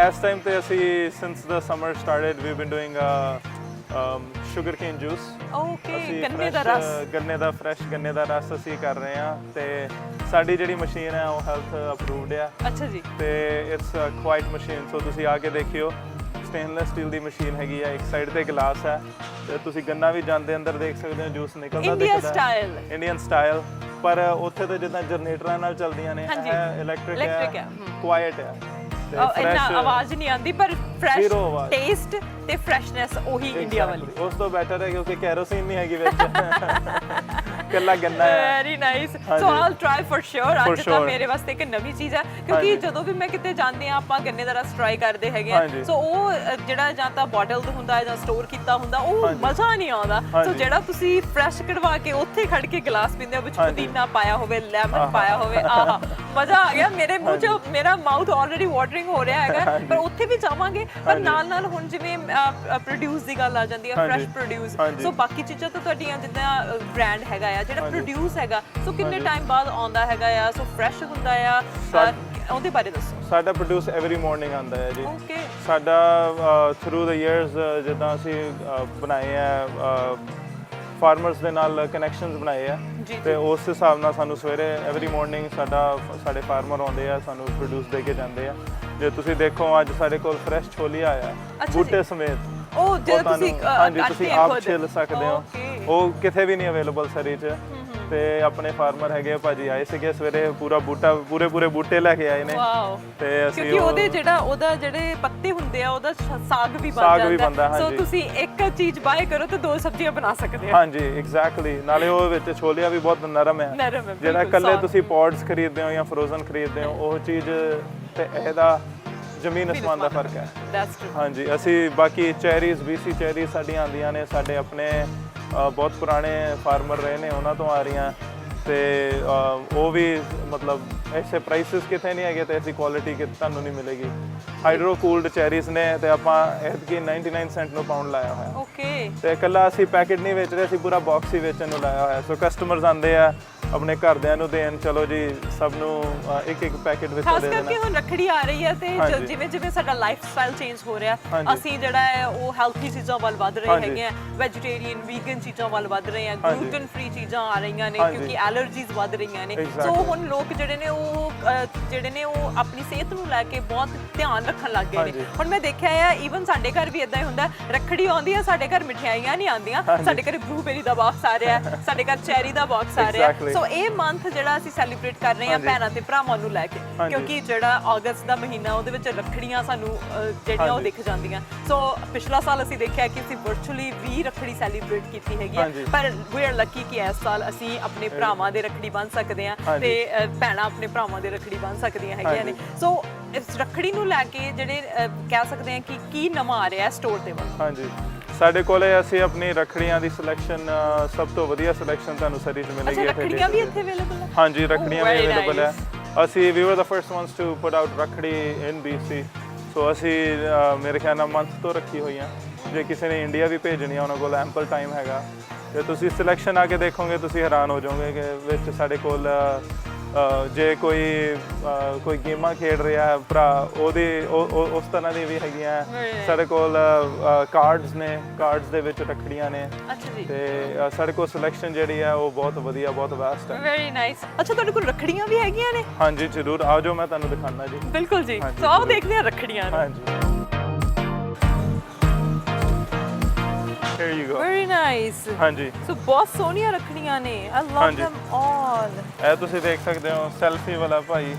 ਇਸ ਟਾਈਮ ਤੇ ਅਸੀਂ since the summer started we've been doing sugarcane juice। Okay, ਗੰਨੇ ਦਾ ਰਸ। ਗੰਨੇ ਦਾ ਫਰੈਸ਼ ਗੰਨੇ ਦਾ ਰਸ ਅਸੀਂ ਕਰ ਰਹੇ ਹਾਂ ਤੇ ਸਾਡੀ ਜਿਹੜੀ ਮਸ਼ੀਨ ਹੈ ਉਹ ਹੈਲਥ ਅਪਰੂਵਡ ਆ। ਅੱਛਾ ਜੀ। ਤੇ ਇਟਸ ਕੁਆਇਟ ਮਸ਼ੀਨ, ਸੋ ਤੁਸੀਂ ਆ ਕੇ ਦੇਖਿਓ। ਸਟੇਨਲੈਸ ਸਟੀਲ ਦੀ ਮਸ਼ੀਨ ਹੈਗੀ ਆ, ਇੱਕ ਸਾਈਡ ਤੇ ਗਲਾਸ ਹੈ ਤੇ ਤੁਸੀਂ ਗੰਨਾ ਵੀ ਜਾਂਦੇ ਅੰਦਰ ਦੇਖ ਸਕਦੇ ਹੋ, ਜੂਸ ਨਿਕਲਦਾ ਦਿਖਦਾ। ਇੰਡੀਅਨ ਸਟਾਈਲ, ਪਰ ਉੱਥੇ ਤਾਂ ਜਿੱਦਾਂ ਜਨਰੇਟਰਾਂ ਨਾਲ ਚੱਲਦੀਆਂ ਨੇ, ਇਹ ਇਲੈਕਟ੍ਰਿਕ ਹੈ, ਕੁਆਇਟ ਹੈ। ਇੰਨਾ ਆਵਾਜ਼ ਨਹੀਂ ਆਉਂਦੀ, ਪਰ ਫਰੈਸ਼ ਟੇਸਟ ਤੇ ਫਰੈਸ਼ਨੈਸ ਉਹੀ ਇੰਡੀਆ ਵਾਲੀ। ਉਸ ਤੋਂ ਬੈਟਰ ਹੈ ਕਿਉਂਕਿ ਕੈਰੋਸਿਨ ਨਹੀਂ ਹੈਗੀ ਵਿੱਚ, ਕੱਲਾ ਗੰਨਾ ਹੈ। Very nice. So all try for sure. ਅੱਜ ਤਾਂ ਮੇਰੇ ਵਾਸਤੇ ਇੱਕ ਨਵੀਂ ਚੀਜ਼ ਹੈ, ਕਿਉਂਕਿ ਜਦੋਂ ਵੀ ਮੈਂ ਕਿਤੇ ਜਾਂਦੇ ਆ ਆਪਾਂ ਗੰਨੇ ਦਾ ਰਸ ਟਰਾਈ ਕਰਦੇ ਹੈਗੇ ਆ। ਸੋ ਉਹ ਜਿਹੜਾ ਜਾਂ ਤਾਂ ਬੋਟਲਡ ਹੁੰਦਾ ਜਾਂ ਸਟੋਰ ਕੀਤਾ ਹੁੰਦਾ, ਉਹ ਮਜ਼ਾ ਨਹੀਂ ਆਉਂਦਾ। ਸੋ ਜਿਹੜਾ ਤੁਸੀਂ ਫਰੈਸ਼ ਕਢਵਾ ਕੇ ਉੱਥੇ ਖੜ ਕੇ ਗਲਾਸ ਪੀਂਦੇ ਹੋ, ਵਿੱਚ ਪੁਦੀਨਾ ਪਾਇਆ ਹੋਵੇ, ਲੈਮਨ ਪਾਇਆ ਹੋਵੇ, ਆਹਾ ਮਜ਼ਾ ਆ ਗਿਆ। ਮੇਰੇ ਮੂੰਹ 'ਚ ਮੇਰਾ ਮਾਊਥ ਆਲਰੇਡੀ ਵਾਟਰਿੰਗ ਹੋ ਰਿਹਾ ਹੈਗਾ। ਪਰ ਉੱਥੇ ਵੀ ਜਾਵਾਂਗੇ, ਪਰ ਨਾਲ ਨਾਲ ਹੁਣ ਜਿਵੇਂ ਪ੍ਰੋਡਿਊਸ ਦੀ ਗੱਲ ਆ ਜਾਂਦੀ ਹੈ, ਫਰੈਸ਼ ਪ੍ਰੋਡਿਊਸ। ਸੋ ਬਾਕੀ ਚੀਜ਼ਾਂ ਤਾਂ ਤੁਹਾਡੀਆਂ ਜਿੱਦਾਂ ਬ੍ਰਾਂਡ ਹੈਗਾ ਆ, ਜਿਹੜਾ ਪ੍ਰੋਡਿਊਸ ਹੈਗਾ, ਸੋ ਕਿੰਨੇ ਟਾਈਮ ਬਾਅਦ ਆਉਂਦਾ ਹੈਗਾ ਆ, ਸੋ ਫਰੈਸ਼ ਹੁੰਦਾ ਆ, ਉਹਦੇ ਬਾਰੇ ਦੱਸੋ। ਸਾਡਾ ਪ੍ਰੋਡਿਊਸ ਐਵਰੀ ਮਾਰਨਿੰਗ ਆਉਂਦਾ ਹੈ ਜੀ। ਓਕੇ। ਸਾਡਾ ਥਰੂ ਦ ਇਅਰਸ ਜਿੱਦਾਂ ਅਸੀਂ ਬਣਾਏ ਆ, ਫਾਰਮਰਸ ਦੇ ਨਾਲ ਕਨੈਕਸ਼ਨਸ ਬਣਾਏ ਆ, ਤੇ ਉਸ ਹਿਸਾਬ ਨਾਲ ਸਾਨੂੰ ਸਵੇਰੇ ਐਵਰੀ ਮਾਰਨਿੰਗ ਸਾਡੇ ਫਾਰਮਰ ਆਉਂਦੇ ਆ, ਸਾਨੂੰ ਪ੍ਰੋਡਿਊਸ ਦੇ ਕੇ ਜਾਂਦੇ ਆ। ਜੇ ਤੁਸੀਂ ਦੇਖੋ ਅੱਜ ਸਾਡੇ ਕੋਲ ਫਰੈਸ਼ ਛੋਲੀਆ ਆਇਆ ਬੂਟੇ ਸਮੇਤ। ਉਹ ਜੇ ਤੁਸੀਂ ਤੁਸੀਂ ਆਪ ਛਿੱਲ ਸਕਦੇ ਹੋ, ਉਹ ਕਿਤੇ ਵੀ ਨਹੀਂ ਅਵੇਲੇਬਲ ਸਰੀ 'ਚ। ਤੇ ਆਪਣੇ ਫਾਰਮਰ ਹੈਗੇ ਭਾਜੀ ਆਏ ਸੀਗੇ ਸਵੇਰੇ, ਪੂਰਾ ਬੂਟਾ ਪੂਰੇ ਬੂਟੇ ਲੈ ਕੇ ਆਏ ਨੇ। ਤੇ ਅਸੀਂ ਕਿਉਂਕਿ ਉਹਦਾ ਜਿਹੜੇ ਪੱਤੇ ਹੁੰਦੇ ਆ, ਉਹਦਾ ਸਾਗ ਵੀ ਬਣ ਜਾਂਦਾ। ਸੋ ਤੁਸੀਂ ਇੱਕ ਚੀਜ਼ ਬਾਏ ਕਰੋ ਤੇ 2 ਸਬਜ਼ੀਆਂ ਬਣਾ ਸਕਦੇ ਹੋ। ਹਾਂਜੀ, ਐਗਜ਼ੈਕਟਲੀ। ਨਾਲੇ ਉਹ ਵਿੱਚ ਛੋਲਿਆ ਵੀ ਬਹੁਤ ਨਰਮ ਹੈ। ਜਿਹੜਾ ਇਕੱਲੇ ਤੁਸੀਂ ਪੌਡਸ ਖਰੀਦਦੇ ਹੋ ਜਾਂ ਫਰੋਜ਼ਨ ਖਰੀਦਦੇ ਹੋ, ਉਹ ਚੀਜ਼ ਤੇ ਇਹਦਾ ਜ਼ਮੀਨ ਅਸਮਾਨ ਦਾ ਫਰਕ ਹੈ। ਹਾਂਜੀ। ਅਸੀਂ ਬਾਕੀ ਚੈਰੀਜ਼, BC ਚੈਰੀਜ਼ ਸਾਡੀਆਂ ਆਉਂਦੀਆਂ ਨੇ, ਸਾਡੇ ਆਪਣੇ ਬਹੁਤ ਪੁਰਾਣੇ ਫਾਰਮਰ ਰਹੇ ਨੇ ਉਹਨਾਂ ਤੋਂ ਆ ਰਹੀਆਂ ਤੇ ਉਹ ਵੀ ਮਤਲਬ ਐਸੇ ਪ੍ਰਾਈਸਿਸ ਕਿਤੇ ਨਹੀਂ ਹੈਗੇ ਤੇ ਐਸੀ ਕੁਆਲਿਟੀ ਕਿ ਤੁਹਾਨੂੰ ਨਹੀਂ ਮਿਲੇਗੀ। ਹਾਈਡਰੋ ਕੂਲਡ ਚੈਰੀਜ਼ ਨੇ ਤੇ ਆਪਾਂ ਐਤਕੀ 99 ਸੈਂਟ ਨੂੰ ਪਾਉਂਡ ਲਾਇਆ ਹੋਇਆ। ਓਕੇ। ਤੇ ਇਕੱਲਾ ਅਸੀਂ ਪੈਕੇਟ ਨਹੀਂ ਵੇਚ ਰਹੇ, ਅਸੀਂ ਪੂਰਾ ਬਾਕਸ ਹੀ ਵੇਚਣ ਨੂੰ ਲਾਇਆ ਹੋਇਆ। ਸੋ ਕਸਟਮਰਸ ਆਉਂਦੇ ਆ ਆਪਣੇ ਘਰਦਿਆਂ ਨੂੰ ਦੇਣ, ਚਲੋ ਜੀ ਸਭ ਨੂੰ ਇੱਕ ਇੱਕ ਪੈਕੇਟ ਵਿੱਚ ਖਾਸ ਦੇ ਕਰਕੇ ਦੇਣਾ। ਹੁਣ ਰੱਖੜੀ ਆ ਰਹੀ ਹੈ ਤੇ ਹਾਂਜੀ। ਜਿਵੇਂ ਜਿਵੇਂ ਸਾਡਾ ਲਾਈਫ ਸਟਾਈਲ ਚੇਂਜ ਹੋ ਰਿਹਾ, ਹਾਂਜੀ। ਅਸੀਂ ਜਿਹੜਾ ਹੈ ਉਹ ਹੈਲਥੀ ਚੀਜ਼ਾਂ ਵੱਲ ਵੱਧ ਰਹੇ ਹਾਂਜੀ। ਹੈਗੇ ਆ, ਵੈਜੀਟੇਰੀਅਨ ਵੀਗਨ ਚੀਜ਼ਾਂ ਵੱਲ ਵੱਧ ਰਹੇ ਆ, ਹਾਂਜੀ। ਗਲੂਟਨ ਫ੍ਰੀ ਚੀਜ਼ਾਂ ਆ ਰਹੀਆਂ ਨੇ ਹਾਂਜੀ। ਕਿਉਂਕਿ ਐਲਰਜੀਜ਼ ਵੱਧ ਰਹੀਆਂ ਨੇ। ਸੋ Exactly। ਹੁਣ ਲੋਕ ਜਿਹੜੇ ਨੇ ਉਹ ਆਪਣੀ ਸਿਹਤ ਨੂੰ ਲੈ ਕੇ ਬਹੁਤ ਧਿਆਨ ਰੱਖਣ ਲੱਗ ਗਏ ਨੇ। ਹਾਂਜੀ। ਹੁਣ ਮੈਂ ਦੇਖਿਆ ਆ ਈਵਨ ਸਾਡੇ ਘਰ ਵੀ ਇਦਾਂ ਹੀ ਹੁੰਦਾ, ਰੱਖੜੀ ਆਉਂਦੀ ਆ ਸਾਡੇ ਘਰ ਮਠਿਆਈਆਂ ਨਹੀਂ ਆਉਂਦੀਆਂ, ਸਾਡੇ ਘਰ ਬਲੂਬੇਰੀ ਦਾ ਬਾਕਸ ਆ ਰਿਹਾ, ਸਾਡੇ ਘਰ ਚੈਰੀ ਦਾ ਬਾਕਸ ਆ ਰਿਹਾ। Exactly। ਸੋ ਇਹ ਮੰਥ ਜਿਹੜਾ ਅਸੀਂ ਸੈਲੀਬ੍ਰੇਟ ਕਰ ਰਹੇ ਹਾਂ ਹਾਂਜੀ। ਭੈਣਾਂ ਤੇ ਭਰਾਵਾਂ ਨੂੰ ਲੈ ਕੇ, ਹਾਂਜੀ। ਕਿਉਂਕਿ ਜਿਹੜਾ ਅਗਸਤ ਦਾ ਮਹੀਨਾ ਉਹਦੇ ਵਿੱਚ ਰੱਖੜੀਆਂ ਸਾਨੂੰ ਜਿਹੜੀਆਂ ਉਹ ਹਾਂਜੀ। ਦਿਖ ਜਾਂਦੀਆਂ। ਸੋ ਪਿਛਲਾ ਸਾਲ ਅਸੀਂ ਦੇਖਿਆ ਕਿ ਅਸੀਂ ਵਰਚੁਅਲੀ ਵੀ ਰੱਖੜੀ ਸੈਲੀਬ੍ਰੇਟ ਕੀਤੀ ਹੈਗੀ ਹੈ, ਹਾਂਜੀ। ਪਰ ਵੀ ਆਰ ਲੱਕੀ ਕਿ ਇਸ ਸਾਲ ਅਸੀਂ ਆਪਣੇ ਭਰਾਵਾਂ ਦੇ ਰੱਖੜੀ ਬੰਨ੍ਹ ਸਕਦੇ ਹਾਂ ਹਾਂਜੀ। ਤੇ ਭੈਣਾਂ ਆਪਣੇ ਭਰਾਵਾਂ ਦੇ ਰੱਖੜੀ ਬੰਨ੍ਹ ਸਕਦੀਆਂ ਹੈਗੀਆਂ ਨੇ। ਹਾਂਜੀ। ਸੋ ਇਸ ਰੱਖੜੀ ਨੂੰ ਲੈ ਕੇ ਜਿਹੜੇ ਕਹਿ ਸਕਦੇ ਹਾਂ ਕਿ ਕੀ ਨਵਾਂ ਆ ਰਿਹਾ ਸਟੋਰ ਦੇ ਵੱਲ। ਹਾਂਜੀ, ਸਾਡੇ ਕੋਲੇ ਅਸੀਂ ਆਪਣੀ ਰੱਖੜੀਆਂ ਦੀ ਸਿਲੈਕਸ਼ਨ ਸਭ ਤੋਂ ਵਧੀਆ ਸਿਲੈਕਸ਼ਨ ਤੁਹਾਨੂੰ ਸਰੀ 'ਚ ਮਿਲੇਗੀ। ਅੱਛਾ, ਰੱਖੜੀਆਂ ਵੀ ਇੱਥੇ ਅਵੇਲੇਬਲ ਹੈ? ਹਾਂਜੀ, ਰੱਖੜੀਆਂ ਵੀ very ਅਵੇਲੇਬਲ ਹੈ। nice। ਅਸੀਂ ਵੀ were the first ones to put out rakhi in BC। So ਅਸੀਂ ਮੇਰੇ ਖਿਆਲ ਨਾਲ ਮੰਥ ਤੋਂ ਰੱਖੀ ਹੋਈਆਂ। ਜੇ ਕਿਸੇ ਨੇ ਇੰਡੀਆ ਵੀ ਭੇਜਣੀ ਆ ਉਹਨਾਂ ਕੋਲ ਐਂਪਲ ਟਾਈਮ ਹੈਗਾ ਤੇ ਤੁਸੀਂ ਸਿਲੈਕਸ਼ਨ ਆ ਕੇ ਦੇਖੋਗੇ ਤੁਸੀਂ ਹੈਰਾਨ ਹੋ ਜਾਓਗੇ ਕਿ ਵਿੱਚ ਸਾਡੇ ਕੋਲ ਜੇ ਕੋਈ ਗੇਮਾਂ ਖੇਡ ਰਿਹਾ ਹੈ ਭਰਾ ਉਸ ਤਰ੍ਹਾਂ ਦੀ ਵੀ ਹੈਗੀਆਂ। ਸਾਡੇ ਕੋਲ ਕਾਰਡਸ ਨੇ, ਕਾਰਡਸ ਦੇ ਵਿੱਚ ਰੱਖੜੀਆਂ ਨੇ। ਅੱਛਾ ਜੀ। ਤੇ ਸਾਡੇ ਕੋਲ ਸਿਲੈਕਸ਼ਨ ਜਿਹੜੀ ਹੈ ਉਹ ਬਹੁਤ ਵਧੀਆ, ਬਹੁਤ ਵਾਸਟ ਹੈ। Very nice. ਅੱਛਾ, ਤੁਹਾਡੇ ਕੋਲ ਰੱਖੜੀਆਂ ਵੀ ਹੈਗੀਆਂ ਨੇ? ਹਾਂਜੀ, ਜ਼ਰੂਰ ਆ ਜਾਓ, ਮੈਂ ਤੁਹਾਨੂੰ ਦਿਖਾਉਣਾ ਜੀ। ਬਿਲਕੁਲ ਜੀ। ਹਾਂਜੀ, ਸੋ ਆਓ ਜ਼ਰੂਰ। ਦੇਖਦੇ ਹਾਂ ਰੱਖੜੀਆਂ ਨੂੰ। ਹਾਂਜੀ, here you go। Very nice. ਹਾਂਜੀ, ਸੋ ਬਹੁਤ ਸੋਹਣੀਆਂ ਰੱਖੜੀਆਂ ਨੇ। ਆਈ ਲਵ ਹਾਂਜੀ। them all। ਇਹ ਤੁਸੀਂ ਦੇਖ ਸਕਦੇ ਹੋ ਸੈਲਫੀ ਵਾਲਾ ਭਾਈ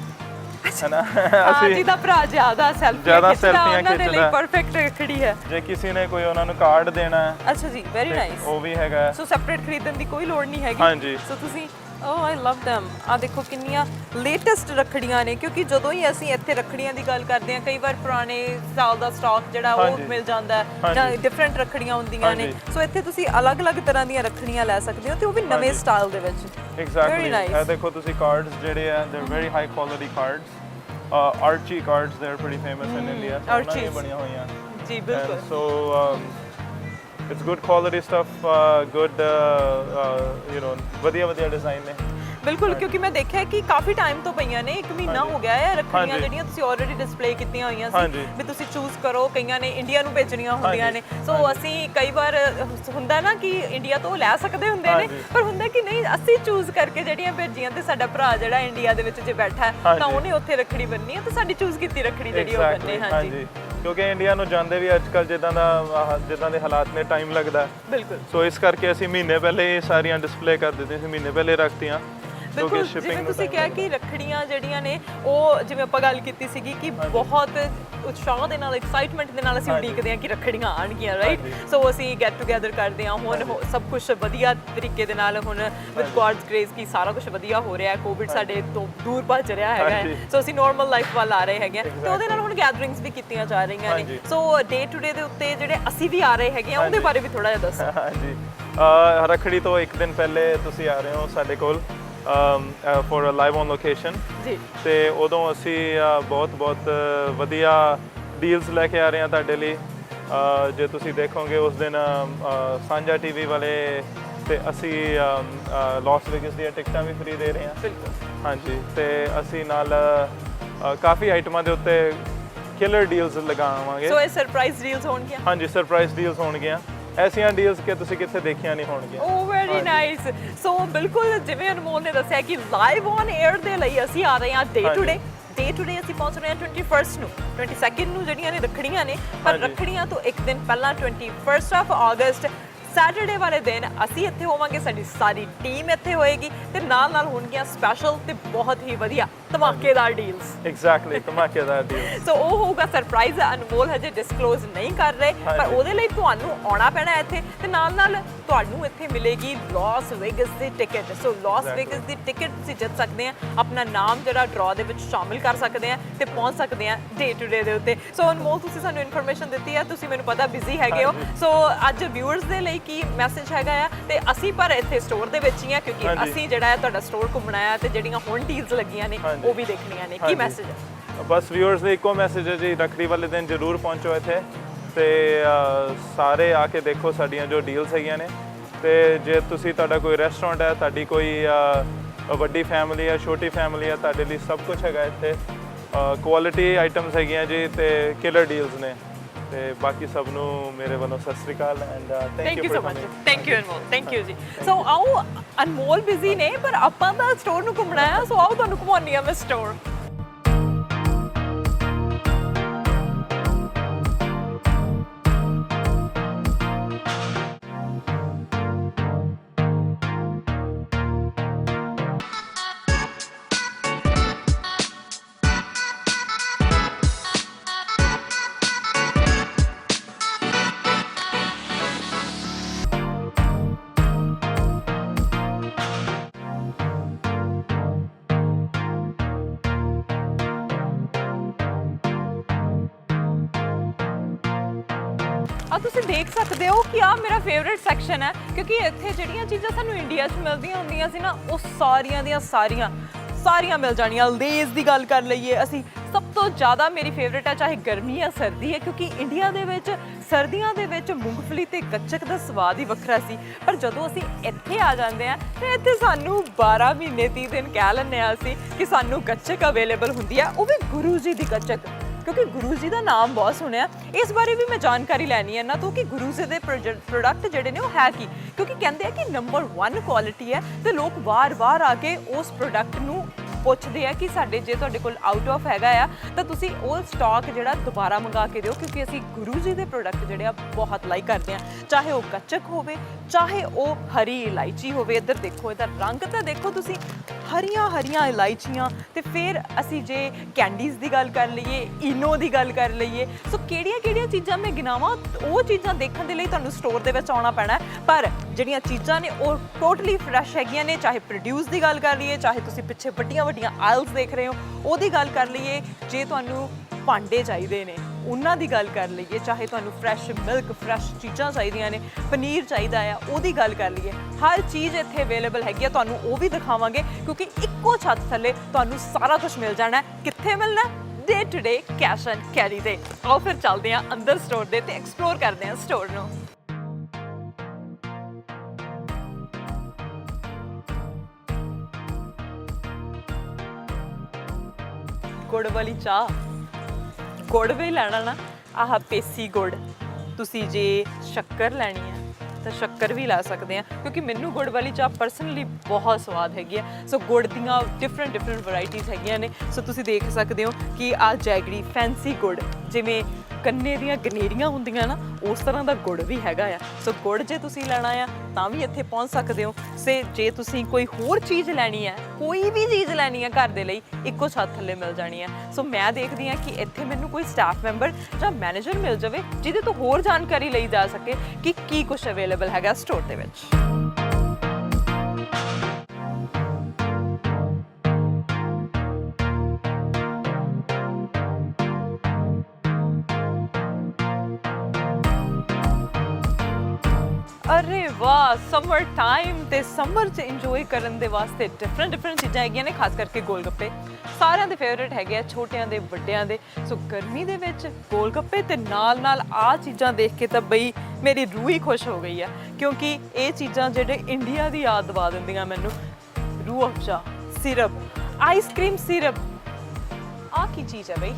ਹੈ ਨਾ। ਹਾਂ ਜੀ, ਦਾ ਭਰਾ ਜ਼ਿਆਦਾ ਜ਼ਿਆਦਾ ਸੈਲਫੀਆਂ ਉਹਨਾਂ ਦੇ ਲਈ ਖਿੱਚਦਾ। ਪਰਫੈਕਟ ਰੱਖੜੀ ਹੈ। ਜੇ ਕਿਸੇ ਨੇ ਕੋਈ ਉਹਨਾਂ ਨੂੰ ਕਾਰਡ ਦੇਣਾ ਹੈ ਅੱਛਾ ਜੀ, ਵੈਰੀ ਤੇ ਨਾਈਸ। ਉਹ ਵੀ ਹੈਗਾ। ਸੋ ਸੈਪਰੇਟ ਖਰੀਦਣ ਦੀ ਕੋਈ ਲੋੜ ਨਹੀਂ ਹੈਗੀ। ਹਾਂਜੀ। ਸੋ ਤੁਸੀਂ ਆਈ ਲਵ them। ਆ ਦੇਖੋ ਕਿੰਨੀਆਂ ਲੇਟੈਸਟ ਰੱਖੜੀਆਂ ਨੇ, ਕਿਉਂਕਿ ਜਦੋਂ ਹੀ ਅਸੀਂ ਇੱਥੇ ਰੱਖੜੀਆਂ ਦੀ ਗੱਲ ਕਰਦੇ ਹਾਂ ਕਈ ਵਾਰ ਪੁਰਾਣੇ ਸਾਲ ਦਾ ਸਟਾਕ ਜਿਹੜਾ ਉਹ ਹਾਂਜੀ। ਮਿਲ ਜਾਂਦਾ ਹੈ ਜਾਂ ਹਾਂਜੀ। ਡਿਫਰੈਂਟ ਰੱਖੜੀਆਂ ਹੁੰਦੀਆਂ ਨੇ। ਹਾਂਜੀ। ਸੋ ਇੱਥੇ ਤੁਸੀਂ ਅਲੱਗ-ਅਲੱਗ ਤਰ੍ਹਾਂ ਦੀਆਂ ਰੱਖੜੀਆਂ ਲੈ ਸਕਦੇ ਹੋ ਤੇ ਉਹ ਵੀ ਨਵੇਂ ਹਾਂਜੀ। ਸਟਾਈਲ ਦੇ ਵਿੱਚ। ਐਗਜ਼ੈਕਟਲੀ। Very nice। ਇਹ ਦੇਖੋ ਤੁਸੀਂ ਕਾਰਡਸ ਜਿਹੜੇ ਆ ਦੇ very high quality cards. Archies cards they are pretty famous in India. ਉਹਨਾਂ ਦੀਆਂ Archies। ਬਣੀਆਂ ਹੋਈਆਂ। ਜੀ ਬਿਲਕੁਲ। So it's good quality stuff, good ਵਧੀਆ ਡਿਜ਼ਾਈਨ ਨੇ। ਬਿਲਕੁਲ, ਕਿਉਂਕਿ ਮੈਂ ਦੇਖਿਆ ਕਿ ਕਾਫੀ ਟਾਈਮ ਤੋਂ ਪਈਆਂ ਨੇ, 1 ਮਹੀਨਾ ਹਾਂਜੀ। ਹੋ ਗਿਆ ਹੈ ਰੱਖੜੀਆਂ ਹਾਂਜੀ। ਜਿਹੜੀਆਂ ਤੁਸੀਂ ਆਲਰੇਡੀ ਡਿਸਪਲੇ ਕੀਤੀਆਂ ਹੋਈਆਂ ਸੀ ਹਾਂਜੀ। ਵੀ ਤੁਸੀਂ ਚੂਜ਼ ਕਰੋ। ਕਈਆਂ ਨੇ ਇੰਡੀਆ ਨੂੰ ਭੇਜਣੀਆਂ ਹੁੰਦੀਆਂ ਨੇ। ਹਾਂਜੀ। ਸੋ ਅਸੀਂ ਕਈ ਵਾਰ ਹੁੰਦਾ ਨਾ ਕਿ ਇੰਡੀਆ ਤੋਂ ਲੈ ਸਕਦੇ ਹੁੰਦੇ ਨੇ, ਹਾਂਜੀ। ਪਰ ਹੁੰਦਾ ਕਿ ਨਹੀਂ ਅਸੀਂ ਚੂਜ਼ ਕਰਕੇ ਜਿਹੜੀਆਂ ਭੇਜੀਆਂ ਤੇ ਸਾਡਾ ਭਰਾ ਜਿਹੜਾ ਇੰਡੀਆ ਦੇ ਵਿੱਚ ਜੇ ਬੈਠਾ ਹੈ ਹਾਂਜੀ। ਤਾਂ ਉਹਨੇ ਉੱਥੇ ਰੱਖੜੀ ਬੰਨ੍ਹੀ ਹੈ ਤੇ ਸਾਡੀ ਚੂਜ਼ ਕੀਤੀ ਰੱਖੜੀ ਜਿਹੜੀ ਉਹ ਬੰਨੇ। Exactly, ਹਾਂਜੀ, ਕਿਉਂਕਿ ਇੰਡੀਆ ਨੂੰ ਜਾਂਦੇ ਵੀ ਅੱਜ ਕੱਲ ਜਿੱਦਾਂ ਦੇ ਹਾਲਾਤ ਨੇ ਟਾਈਮ ਲੱਗਦਾ। ਬਿਲਕੁਲ ਸੋ ਇਸ ਕਰਕੇ ਅਸੀਂ ਮਹੀਨੇ ਪਹਿਲੇ ਇਹ ਸਾਰੀਆਂ ਡਿਸਪਲੇ ਕਰ ਦਿੰਦੇ ਸੀ, ਮਹੀਨੇ ਪਹਿਲੇ ਰੱਖਤੀਆਂ। ਬਿਲਕੁਲ। ਜਿਵੇਂ ਤੁਸੀਂ ਕਿਹਾ ਕਿ ਰੱਖੜੀਆਂ ਜਿਹੜੀਆਂ ਨੇ ਉਹ ਜਿਵੇਂ ਆਪਾਂ ਗੱਲ ਕੀਤੀ ਸੀਗੀ ਕਿ ਬਹੁਤ ਉਤਸ਼ਾਹ ਦੇ ਨਾਲ, ਐਕਸਾਈਟਮੈਂਟ ਦੇ ਨਾਲ ਅਸੀਂ ਉਡੀਕਦੇ ਹਾਂ ਕਿ ਰੱਖੜੀਆਂ ਆਣਗੀਆਂ, ਰਾਈਟ। ਸੋ ਅਸੀਂ ਗੈਟ ਟੂਗੇਦਰ ਕਰਦੇ ਹਾਂ। ਹੁਣ ਸਭ ਕੁਝ ਵਧੀਆ ਤਰੀਕੇ ਦੇ ਨਾਲ ਹੁਣ ਵਿਦ ਗॉड्स ਗ੍ਰੇਸ ਕੀ ਸਾਰਾ ਕੁਝ ਵਧੀਆ ਹੋ ਰਿਹਾ ਹੈ। ਕੋਵਿਡ ਸਾਡੇ ਤੋਂ ਦੂਰ ਭੱਜ ਰਿਹਾ ਹੈਗਾ। ਸੋ ਅਸੀਂ ਨਾਰਮਲ ਲਾਈਫ ਵੱਲ ਆ ਰਹੇ ਹੈਗੇ ਤੇ ਉਹਦੇ ਨਾਲ ਹੁਣ ਗੈਦਰਿੰਗਸ ਵੀ ਕੀਤੀਆਂ ਜਾ ਰਹੀਆਂ ਨੇ। ਸੋ ਡੇ ਟੂ ਡੇ ਦੇ ਉੱਤੇ ਜਿਹੜੇ ਅਸੀਂ ਵੀ ਆ ਰਹੇ ਹੈਗੇ ਆ ਉਹਦੇ ਬਾਰੇ ਵੀ ਥੋੜਾ ਜਿਹਾ ਦੱਸੋ। ਹਾਂਜੀ, ਰੱਖੜੀ ਤੋਂ ਇੱਕ ਦਿਨ ਪਹਿਲੇ ਤੁਸੀਂ ਆ ਰਹੇ ਹੋ ਸਾਡੇ ਕੋਲ for a live on location ਜੀ। ਤੇ ਉਦੋਂ ਅਸੀਂ ਬਹੁਤ ਵਧੀਆ ਡੀਲਸ ਲੈ ਕੇ ਆ ਰਹੇ ਹਾਂ ਤੁਹਾਡੇ ਲਈ। ਜੇ ਤੁਸੀਂ ਦੇਖੋਗੇ ਉਸ ਦਿਨ ਸਾਂਝਾ ਟੀਵੀ ਵਾਲੇ ਤੇ ਅਸੀਂ ਲਾਸ ਵੇਗਸ ਦੀਆਂ ਟਿਕਟਾਂ ਵੀ ਫ੍ਰੀ ਦੇ ਰਹੇ ਹਾਂ। ਬਿਲਕੁਲ। ਹਾਂਜੀ, ਤੇ ਅਸੀਂ ਨਾਲ ਕਾਫੀ ਆਈਟਮਾਂ ਦੇ ਉੱਤੇ ਕਿਲਰ ਡੀਲਸ ਲਗਾਵਾਂਗੇ। ਸੋ ਇਹ ਸਰਪ੍ਰਾਈਜ਼ ਡੀਲਸ ਹੋਣਗੀਆਂ। ਹਾਂਜੀ, ਸਰਪ੍ਰਾਈਜ਼ ਡੀਲਸ ਹੋਣਗੀਆਂ। ਐਸੀਆਂ ਡੀਲਸ ਕਿ ਤੁਸੀਂ ਕਿੱਥੇ ਦੇਖੀਆਂ ਨਹੀਂ ਹੋਣਗੀਆਂ। ਓ ਵੈਰੀ ਨਾਈਸ। ਸੋ ਬਿਲਕੁਲ ਜਿਵੇਂ ਅਨਮੋਲ ਨੇ ਦੱਸਿਆ ਕਿ ਲਾਈਵ ਔਨ 에ਅਰ ਦੇ ਲਈ ਅਸੀਂ ਆ ਰਹੇ ਹਾਂ ਡੇ ਟੂ ਡੇ ਅਸੀਂ ਪਹੁੰਚ ਰਹੇ ਹਾਂ 21 ਨੂੰ, 22 ਨੂੰ ਜਿਹੜੀਆਂ ਨੇ ਰੱਖੜੀਆਂ ਨੇ, ਪਰ ਹਾਂਜੀ। ਰੱਖੜੀਆਂ ਤੋਂ ਇੱਕ ਦਿਨ ਪਹਿਲਾਂ 21 ਆਫ ਅਗਸਟ ਸੈਟਰਡੇ ਵਾਲੇ ਦਿਨ ਅਸੀਂ ਇੱਥੇ ਹੋਵਾਂਗੇ, ਸਾਡੀ ਸਾਰੀ ਟੀਮ ਇੱਥੇ ਹੋਏਗੀ ਤੇ ਨਾਲ ਹੋਣਗੀਆਂ ਸਪੈਸ਼ਲ ਤੇ ਬਹੁਤ ਹੀ ਵਧੀਆ ਧਮਾਕੇਦਾਰ ਡੀਲਸ। ਐਗਜ਼ੈਕਟਲੀ, ਧਮਾਕੇਦਾਰ ਡੀਲ। ਸੋ ਉਹ ਹੋਊਗਾ ਸਰਪ੍ਰਾਈਜ਼, ਅਨਮੋਲ ਹਜੇ ਡਿਸਕਲੋਜ਼ ਨਹੀਂ ਕਰ ਰਹੇ, ਪਰ ਉਹਦੇ ਲਈ ਤੁਹਾਨੂੰ ਆਉਣਾ ਪੈਣਾ ਇੱਥੇ, ਤੇ ਨਾਲ ਤੁਹਾਨੂੰ ਇੱਥੇ ਮਿਲੇਗੀ ਲਾਸ ਵੇਗਸ ਦੀ ਟਿਕਟ। ਸੋ ਲਾਸ ਵੇਗਸ ਦੀ ਟਿਕਟ ਤੁਸੀਂ ਜਿੱਤ ਸਕਦੇ ਆ, ਆਪਣਾ ਨਾਮ ਜਿਹੜਾ ਡਰਾ ਦੇ ਵਿੱਚ ਸ਼ਾਮਿਲ ਕਰ ਸਕਦੇ ਆ ਤੇ ਪਹੁੰਚ ਸਕਦੇ ਆ ਡੇ ਟੂ ਡੇ ਦੇ ਉੱਤੇ। ਸੋ ਅਨਮੋਲ, ਤੁਸੀਂ ਸਾਨੂੰ ਇਨਫੋਰਮੇਸ਼ਨ ਦਿੱਤੀ ਆ, ਤੁਸੀਂ ਮੈਨੂੰ ਪਤਾ ਬਿਜ਼ੀ ਹੈਗੇ ਹੋ, ਸੋ ਅੱਜ ਵਿਊਅਰਸ ਦੇ ਲਈ ਕੀ ਮੈਸੇਜ ਹੈਗਾ ਆ? ਤੇ ਅਸੀਂ ਪਰ ਇੱਥੇ ਸਟੋਰ ਦੇ ਵਿੱਚ ਹੀ ਆ, ਕਿਉਂਕਿ ਅਸੀਂ ਜਿਹੜਾ ਹੈ ਤੁਹਾਡਾ ਸਟੋਰ ਘੁੰਮਣਾ ਆ ਤੇ ਜਿਹੜੀਆਂ ਹੁਣ ਡੀਲਸ ਲੱਗੀਆਂ ਨੇ ਉਹ ਵੀ ਦੇਖਣੀਆਂ ਨੇ। ਕੀ ਮੈਸੇਜ ਹੈ? ਬਸ ਵਿਊਅਰਸ ਲਈ ਇੱਕੋ ਮੈਸੇਜ ਹੈ ਜੀ, ਰੱਖੜੀ ਵਾਲੇ ਦਿਨ ਜ਼ਰੂਰ ਪਹੁੰਚੋ ਇੱਥੇ ਤੇ ਸਾਰੇ ਆ ਕੇ ਦੇਖੋ ਸਾਡੀਆਂ ਜੋ ਡੀਲਸ ਹੈਗੀਆਂ ਨੇ। ਤੇ ਜੇ ਤੁਸੀਂ ਤੁਹਾਡਾ ਕੋਈ ਰੈਸਟੋਰੈਂਟ ਹੈ, ਤੁਹਾਡੀ ਕੋਈ ਵੱਡੀ ਫੈਮਿਲੀ ਹੈ, ਛੋਟੀ ਫੈਮਿਲੀ ਹੈ, ਤੁਹਾਡੇ ਲਈ ਸਭ ਕੁਝ ਹੈਗਾ ਇੱਥੇ। ਕੁਆਲਿਟੀ ਆਈਟਮਸ ਹੈਗੀਆਂ ਜੀ ਤੇ ਕਿਲਰ ਡੀਲਸ ਨੇ। ਤੇ ਬਾਕੀ ਸਭ ਨੂੰ ਮੇਰੇ ਵੱਲੋਂ ਸਤਿ ਸ੍ਰੀ ਅਕਾਲ and thank you so much. Thank you Anmol, thank you ji. So ਆਓ, ਅਨਮੋਲ ਬਿਜ਼ੀ ਨੇ ਪਰ ਆਪਾਂ ਤਾਂ ਸਟੋਰ ਨੂੰ ਘੁੰਮਣਾ ਆ, ਸੋ ਆਓ ਤੁਹਾਨੂੰ ਘੁਮਾਉਣੀ ਆ ਮੈਂ ਸਟੋਰ। ਆ ਤੁਸੀਂ ਦੇਖ ਸਕਦੇ ਹੋ ਕਿ ਆ ਮੇਰਾ ਫੇਵਰਿਟ ਸੈਕਸ਼ਨ ਹੈ, ਕਿਉਂਕਿ ਇੱਥੇ ਜਿਹੜੀਆਂ ਚੀਜ਼ਾਂ ਸਾਨੂੰ ਇੰਡੀਆ 'ਚ ਮਿਲਦੀਆਂ ਹੁੰਦੀਆਂ ਸੀ ਨਾ, ਉਹ ਸਾਰੀਆਂ ਦੀਆਂ ਸਾਰੀਆਂ ਮਿਲ ਜਾਣੀਆਂ। ਲੇਜ਼ ਦੀ ਗੱਲ ਕਰ ਲਈਏ ਅਸੀਂ, ਸਭ ਤੋਂ ਜ਼ਿਆਦਾ ਮੇਰੀ ਫੇਵਰਿਟ ਹੈ, ਚਾਹੇ ਗਰਮੀ ਜਾਂ ਸਰਦੀ ਹੈ, ਕਿਉਂਕਿ ਇੰਡੀਆ ਦੇ ਵਿੱਚ ਸਰਦੀਆਂ ਦੇ ਵਿੱਚ ਮੂੰਗਫਲੀ ਤੇ ਗੱਚਕ ਦਾ ਸਵਾਦ ਹੀ ਵੱਖਰਾ ਸੀ। ਪਰ ਜਦੋਂ ਅਸੀਂ ਇੱਥੇ ਆ ਜਾਂਦੇ ਆ ਤੇ ਇੱਥੇ ਸਾਨੂੰ 12 ਮਹੀਨੇ 30 ਦਿਨ ਕਹਿ ਲੈਂਦੇ ਆ ਅਸੀਂ ਕਿ ਸਾਨੂੰ ਗੱਚਕ ਅਵੇਲੇਬਲ ਹੁੰਦੀ ਆ, ਉਹ ਵੀ ਗੁਰੂ ਜੀ ਦੀ ਗੱਚਕ, ਕਿਉਂਕਿ ਗੁਰੂ ਜੀ ਦਾ ਨਾਮ ਬਹੁਤ ਸੁਣਿਆ। ਇਸ ਬਾਰੇ ਵੀ ਮੈਂ ਜਾਣਕਾਰੀ ਲੈਣੀ ਹੈ ਇਹਨਾਂ ਤੋਂ ਕਿ ਗੁਰੂ ਜੀ ਦੇ ਪ੍ਰੋਡਕਟ ਜਿਹੜੇ ਨੇ ਉਹ ਹੈ ਕੀ, ਕਿਉਂਕਿ ਕਹਿੰਦੇ ਆ ਕਿ ਨੰਬਰ 1 ਕੁਆਲਿਟੀ ਹੈ ਤੇ ਲੋਕ ਵਾਰ-ਵਾਰ ਆ ਕੇ ਉਸ ਪ੍ਰੋਡਕਟ ਨੂੰ ਪੁੱਛਦੇ ਆ ਕਿ ਸਾਡੇ ਜੇ ਤੁਹਾਡੇ ਕੋਲ ਆਊਟ ਆਫ ਹੈਗਾ ਆ ਤਾਂ ਤੁਸੀਂ ਉਹ ਸਟਾਕ ਜਿਹੜਾ ਦੁਬਾਰਾ ਮੰਗਾ ਕੇ ਦਿਓ, ਕਿਉਂਕਿ ਅਸੀਂ ਗੁਰੂ ਜੀ ਦੇ ਪ੍ਰੋਡਕਟ ਜਿਹੜੇ ਆ ਬਹੁਤ ਲਾਈਕ ਕਰਦੇ ਆ, ਚਾਹੇ ਉਹ ਗੱਚਕ ਹੋਵੇ, ਚਾਹੇ ਉਹ ਹਰੀ ਇਲਾਇਚੀ ਹੋਵੇ। ਇੱਧਰ ਦੇਖੋ, ਇਹਦਾ ਰੰਗ ਤਾਂ ਦੇਖੋ ਤੁਸੀਂ, ਹਰੀਆਂ ਇਲਾਇਚੀਆਂ। ਤੇ ਫਿਰ ਅਸੀਂ ਜੇ ਕੈਂਡੀਜ਼ ਦੀ ਗੱਲ ਕਰ ਲਈਏ, ਇਨੋ ਦੀ ਗੱਲ ਕਰ ਲਈਏ, ਸੋ ਕਿਹੜੀਆਂ ਚੀਜ਼ਾਂ ਮੈਂ ਗਿਣਾਵਾਂ, ਉਹ ਚੀਜ਼ਾਂ ਦੇਖਣ ਦੇ ਲਈ ਤੁਹਾਨੂੰ ਸਟੋਰ ਦੇ ਵਿੱਚ ਆਉਣਾ ਪੈਣਾ। ਪਰ ਜਿਹੜੀਆਂ ਚੀਜ਼ਾਂ ਨੇ ਉਹ ਟੋਟਲੀ ਫਰੈਸ਼ ਹੈਗੀਆਂ ਨੇ, ਚਾਹੇ ਪ੍ਰੋਡਿਊਸ ਦੀ ਗੱਲ ਕਰ ਲਈਏ, ਚਾਹੇ ਤੁਸੀਂ ਪਿੱਛੇ ਵੱਡੀਆਂ ਆਇਲਸ ਦੇਖ ਰਹੇ ਹੋ ਉਹਦੀ ਗੱਲ ਕਰ ਲਈਏ, ਜੇ ਤੁਹਾਨੂੰ ਭਾਂਡੇ ਚਾਹੀਦੇ ਨੇ ਉਹਨਾਂ ਦੀ ਗੱਲ ਕਰ ਲਈਏ, ਚਾਹੇ ਤੁਹਾਨੂੰ ਫਰੈਸ਼ ਮਿਲਕ, ਫਰੈਸ਼ ਚੀਜ਼ਾਂ ਚਾਹੀਦੀਆਂ ਨੇ, ਪਨੀਰ ਚਾਹੀਦਾ ਆ, ਉਹਦੀ ਗੱਲ ਕਰ ਲਈਏ, ਹਰ ਚੀਜ਼ ਇੱਥੇ ਅਵੇਲੇਬਲ ਹੈਗੀ ਆ। ਤੁਹਾਨੂੰ ਉਹ ਵੀ ਦਿਖਾਵਾਂਗੇ, ਕਿਉਂਕਿ ਇੱਕੋ ਛੱਤ ਥੱਲੇ ਤੁਹਾਨੂੰ ਸਾਰਾ ਕੁਝ ਮਿਲ ਜਾਣਾ। ਕਿੱਥੇ ਮਿਲਣਾ? Day to day cash and carry ਦੇ। ਆਓ ਫਿਰ ਚੱਲਦੇ ਹਾਂ ਅੰਦਰ ਸਟੋਰ ਦੇ ਤੇ ਐਕਸਪਲੋਰ ਕਰਦੇ ਹਾਂ ਸਟੋਰ ਨੂੰ। ਗੁੜ ਵਾਲੀ ਚਾਹ, ਗੁੜ ਵੀ ਲੈਣਾ ਨਾ, ਆਹ ਪੇਸੀ ਗੁੜ। ਤੁਸੀਂ ਜੇ ਸ਼ੱਕਰ ਲੈਣੀ ਹੈ ਤਾਂ ਸ਼ੱਕਰ ਵੀ ਲੈ ਸਕਦੇ ਆ, ਕਿਉਂਕਿ ਮੈਨੂੰ ਗੁੜ ਵਾਲੀ ਚਾਹ ਪਰਸਨਲੀ ਬਹੁਤ ਸਵਾਦ ਹੈਗੀ ਆ। ਸੋ ਗੁੜ ਦੀਆਂ ਡਿਫਰੈਂਟ ਵੈਰਾਈਟੀਜ਼ ਹੈਗੀਆਂ ਨੇ। ਸੋ ਤੁਸੀਂ ਦੇਖ ਸਕਦੇ ਹੋ ਕਿ ਆਹ ਜੈਗਰੀ ਫੈਂਸੀ ਗੁੜ, ਜਿਵੇਂ ਗੰਨੇ ਦੀਆਂ ਗਨੇਰੀਆਂ ਹੁੰਦੀਆਂ ਨਾ, ਉਸ ਤਰ੍ਹਾਂ ਦਾ ਗੁੜ ਵੀ ਹੈਗਾ ਆ। ਸੋ ਗੁੜ ਜੇ ਤੁਸੀਂ ਲੈਣਾ ਆ ਤਾਂ ਵੀ ਇੱਥੇ ਪਹੁੰਚ ਸਕਦੇ ਹੋ। ਸੇ ਜੇ ਤੁਸੀਂ ਕੋਈ ਹੋਰ ਚੀਜ਼ ਲੈਣੀ ਹੈ, ਕੋਈ ਵੀ ਚੀਜ਼ ਲੈਣੀ ਹੈ ਘਰ ਦੇ ਲਈ, ਇੱਕੋ ਛੱਤ ਥੱਲੇ ਮਿਲ ਜਾਣੀ ਹੈ। ਸੋ ਮੈਂ ਦੇਖਦੀ ਹਾਂ ਕਿ ਇੱਥੇ ਮੈਨੂੰ ਕੋਈ ਸਟਾਫ ਮੈਂਬਰ ਜਾਂ ਮੈਨੇਜਰ ਮਿਲ ਜਾਵੇ ਜਿਹਦੇ ਤੋਂ ਹੋਰ ਜਾਣਕਾਰੀ ਲਈ ਜਾ ਸਕੇ ਕਿ ਕੀ ਕੁਝ ਅਵੇਲੇਬਲ ਹੈਗਾ ਸਟੋਰ ਦੇ ਵਿੱਚ। अरे वाह, समर टाइम ਤੇ ਸਮਰ 'ਚ ਇੰਜੋਏ ਕਰਨ ਦੇ ਵਾਸਤੇ ਡਿਫਰੈਂਟ ਚੀਜ਼ਾਂ ਹੈਗੀਆਂ ਨੇ, ਖਾਸ ਕਰਕੇ ਗੋਲਗੱਪੇ ਸਾਰਿਆਂ ਦੇ ਫੇਵਰੇਟ ਹੈਗੇ ਆ, ਛੋਟਿਆਂ ਦੇ ਵੱਡਿਆਂ ਦੇ। ਸੋ ਗਰਮੀ ਦੇ ਵਿੱਚ ਗੋਲਗੱਪੇ ਤੇ ਨਾਲ ਆਹ ਚੀਜ਼ਾਂ ਦੇਖ ਕੇ ਤਾਂ ਬਈ ਮੇਰੀ ਰੂਹ ਹੀ ਖੁਸ਼ ਹੋ ਗਈ ਆ, ਕਿਉਂਕਿ ਇਹ ਚੀਜ਼ਾਂ ਜਿਹੜੇ ਇੰਡੀਆ ਦੀ ਯਾਦ ਦਿਵਾ ਦਿੰਦੀਆਂ ਮੈਨੂੰ। Rooh Afza, syrup, ice cream syrup, ਆਹ ਕੀ ਚੀਜ਼ ਹੈ ਬਈ?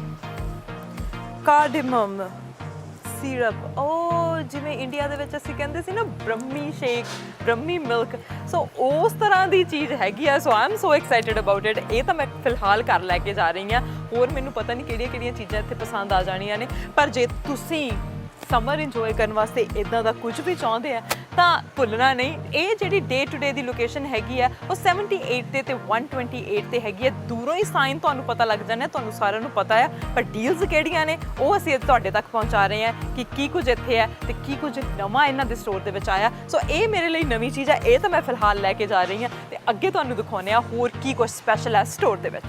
ਕਾਰਡੇਮਮ ਸਿਰਪ, ਉਹ ਜਿਵੇਂ ਇੰਡੀਆ ਦੇ ਵਿੱਚ ਅਸੀਂ ਕਹਿੰਦੇ ਸੀ ਨਾ Brahmi shake, Brahmi milk, so ਉਸ ਤਰ੍ਹਾਂ ਦੀ ਚੀਜ਼ ਹੈਗੀ ਆ। So I am so excited about it. ਇਹ ਤਾਂ ਮੈਂ ਫਿਲਹਾਲ ਘਰ ਲੈ ਕੇ ਜਾ ਰਹੀ ਹਾਂ, ਹੋਰ ਮੈਨੂੰ ਪਤਾ ਨਹੀਂ ਕਿਹੜੀਆਂ ਚੀਜ਼ਾਂ ਇੱਥੇ ਪਸੰਦ ਆ ਜਾਣੀਆਂ ਨੇ। ਪਰ ਜੇ ਤੁਸੀਂ ਸਮਰ ਇੰਜੋਏ ਕਰਨ ਵਾਸਤੇ ਇਦਾਂ ਦਾ ਕੁਝ ਵੀ ਚਾਹੁੰਦੇ ਆ ਤਾਂ ਭੁੱਲਣਾ ਨਹੀਂ। ਇਹ ਜਿਹੜੀ ਡੇ ਟੂ ਡੇ ਦੀ ਲੋਕੇਸ਼ਨ ਹੈਗੀ ਆ ਉਹ 78 ਤੇ 128 ਤੇ ਹੈਗੀ ਹੈ। ਦੂਰੋਂ ਹੀ ਸਾਈਨ ਤੁਹਾਨੂੰ ਪਤਾ ਲੱਗ ਜਾਣਾ, ਤੁਹਾਨੂੰ ਸਾਰਿਆਂ ਨੂੰ ਪਤਾ ਆ, ਪਰ ਡੀਲਸ ਕਿਹੜੀਆਂ ਨੇ ਉਹ ਅਸੀਂ ਤੁਹਾਡੇ ਤੱਕ ਪਹੁੰਚਾ ਰਹੇ ਹਾਂ ਕਿ ਕੀ ਕੁਝ ਇੱਥੇ ਹੈ ਤੇ ਕੀ ਕੁਝ ਨਵਾਂ ਇਹਨਾਂ ਦੇ ਸਟੋਰ ਦੇ ਵਿੱਚ ਆਇਆ। ਸੋ ਇਹ ਮੇਰੇ ਲਈ ਨਵੀਂ ਚੀਜ਼ ਹੈ, ਇਹ ਤਾਂ ਮੈਂ ਫਿਲਹਾਲ ਲੈ ਕੇ ਜਾ ਰਹੀ ਹਾਂ ਤੇ ਅੱਗੇ ਤੁਹਾਨੂੰ ਦਿਖਾਉਂਦੇ ਆ ਹੋਰ ਕੀ ਕੁਝ ਸਪੈਸ਼ਲ ਹੈ ਸਟੋਰ ਦੇ ਵਿੱਚ।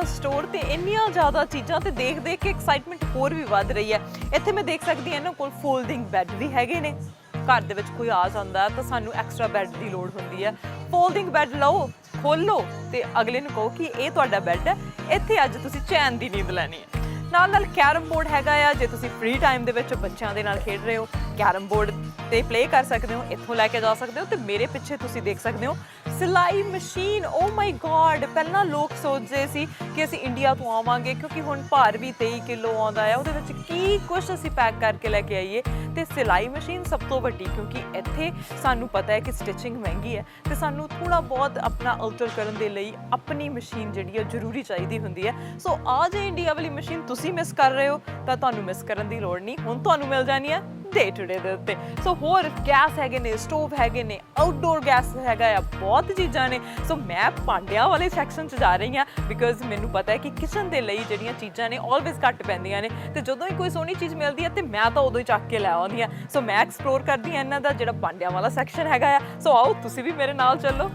ਸਟੋਰ ਤੇ ਇੰਨੀਆਂ ਜ਼ਿਆਦਾ ਚੀਜ਼ਾਂ ਤੇ ਦੇਖ ਕੇ ਐਕਸਾਈਟਮੈਂਟ ਹੋਰ ਵੀ ਵੱਧ ਰਹੀ ਹੈ। ਇੱਥੇ ਮੈਂ ਦੇਖ ਸਕਦੀ ਹਾਂ ਇਹਨਾਂ ਕੋਲ ਫੋਲਡਿੰਗ ਬੈੱਡ ਵੀ ਹੈਗੇ ਨੇ। ਘਰ ਦੇ ਵਿੱਚ ਕੋਈ ਆ ਜਾਂਦਾ ਤਾਂ ਸਾਨੂੰ ਐਕਸਟਰਾ ਬੈੱਡ ਦੀ ਲੋੜ ਹੁੰਦੀ ਹੈ। ਫੋਲਡਿੰਗ ਬੈੱਡ ਲਓ, ਖੋਲੋ ਤੇ ਅਗਲੇ ਨੂੰ ਕਹੋ ਕਿ ਇਹ ਤੁਹਾਡਾ ਬੈੱਡ ਹੈ, ਇੱਥੇ ਅੱਜ ਤੁਸੀਂ ਚੈਨ ਦੀ ਨੀਂਦ ਲੈਣੀ ਹੈ। ਨਾਲ ਕੈਰਮ ਬੋਰਡ ਹੈਗਾ ਆ, ਜੇ ਤੁਸੀਂ ਫ੍ਰੀ ਟਾਈਮ ਦੇ ਵਿੱਚ ਬੱਚਿਆਂ ਦੇ ਨਾਲ ਖੇਡ ਰਹੇ ਹੋ ਕੈਰਮ ਬੋਰਡ ਤੇ ਪਲੇ ਕਰ ਸਕਦੇ ਹੋ, ਇੱਥੋਂ ਲੈ ਕੇ ਜਾ ਸਕਦੇ ਹੋ। ਤੇ ਮੇਰੇ ਪਿੱਛੇ ਤੁਸੀਂ ਦੇਖ ਸਕਦੇ ਹੋ ਸਿਲਾਈ ਮਸ਼ੀਨ। ਓ ਮਾਈ ਗॉड, ਪਹਿਲਾਂ ਲੋਕ ਸੋਚਦੇ ਸੀ ਕਿ ਅਸੀਂ ਇੰਡੀਆ ਤੋਂ ਆਵਾਂਗੇ ਕਿਉਂਕਿ ਹੁਣ ਭਾਰ ਵੀ 23 ਕਿਲੋ ਆਉਂਦਾ ਹੈ, ਉਹਦੇ ਵਿੱਚ ਕੀ ਕੁਝ ਅਸੀਂ ਪੈਕ ਕਰਕੇ ਲੈ ਕੇ ਆਈਏ। ਤੇ ਸਿਲਾਈ ਮਸ਼ੀਨ ਸਭ ਤੋਂ ਵੱਡੀ, ਕਿਉਂਕਿ ਇੱਥੇ ਸਾਨੂੰ ਪਤਾ ਹੈ ਕਿ ਸਟਿਚਿੰਗ ਮਹਿੰਗੀ ਹੈ ਤੇ ਸਾਨੂੰ ਥੋੜਾ ਬਹੁਤ ਆਪਣਾ ਅਲਟਰ ਕਰਨ ਦੇ ਲਈ ਆਪਣੀ ਮਸ਼ੀਨ ਜਿਹੜੀ ਹੈ ਜ਼ਰੂਰੀ ਚਾਹੀਦੀ ਹੁੰਦੀ ਹੈ। ਸੋ ਆ ਜੇ ਇੰਡੀਆ ਵਾਲੀ ਮਸ਼ੀਨ ਤੁਸੀਂ ਮਿਸ ਕਰ ਰਹੇ ਹੋ ਤਾਂ ਤੁਹਾਨੂੰ ਮਿਸ ਕਰਨ ਦੀ ਲੋੜ ਨਹੀਂ, ਹੁਣ ਤੁਹਾਨੂੰ ਮਿਲ ਜਾਣੀ ਹੈ ਡੇ ਟੂ ਡੇ ਦੇ ਉੱਤੇ। ਸੋ ਹੋਰ ਗੈਸ ਹੈਗੇ ਨੇ, ਸਟੋਵ ਹੈਗੇ ਨੇ, ਆਊਟਡੋਰ ਗੈਸ ਹੈਗਾ ਆ, ਬਹੁਤ ਚੀਜ਼ਾਂ ਨੇ। ਸੋ ਮੈਂ ਭਾਂਡਿਆਂ ਵਾਲੇ ਸੈਕਸ਼ਨ 'ਚ ਜਾ ਰਹੀ ਹਾਂ ਬਿਕਾਜ਼ ਮੈਨੂੰ ਪਤਾ ਹੈ ਕਿ ਕਿਚਨ ਦੇ ਲਈ ਜਿਹੜੀਆਂ ਚੀਜ਼ਾਂ ਨੇ ਆਲਵੇਜ਼ ਘੱਟ ਪੈਂਦੀਆਂ ਨੇ ਤੇ ਜਦੋਂ ਹੀ ਕੋਈ ਸੋਹਣੀ ਚੀਜ਼ ਮਿਲਦੀ ਹੈ ਤੇ ਮੈਂ ਤਾਂ ਉਦੋਂ ਹੀ ਚੱਕ ਕੇ ਲੈ ਆਉਂਦੀ ਹਾਂ। ਸੋ ਮੈਂ ਐਕਸਪਲੋਰ ਕਰਦੀ ਹਾਂ ਇਹਨਾਂ ਦਾ ਜਿਹੜਾ ਭਾਂਡਿਆਂ ਵਾਲਾ ਸੈਕਸ਼ਨ ਹੈਗਾ ਆ। ਸੋ ਆਓ ਤੁਸੀਂ ਵੀ ਮੇਰੇ ਨਾਲ ਚੱਲੋ।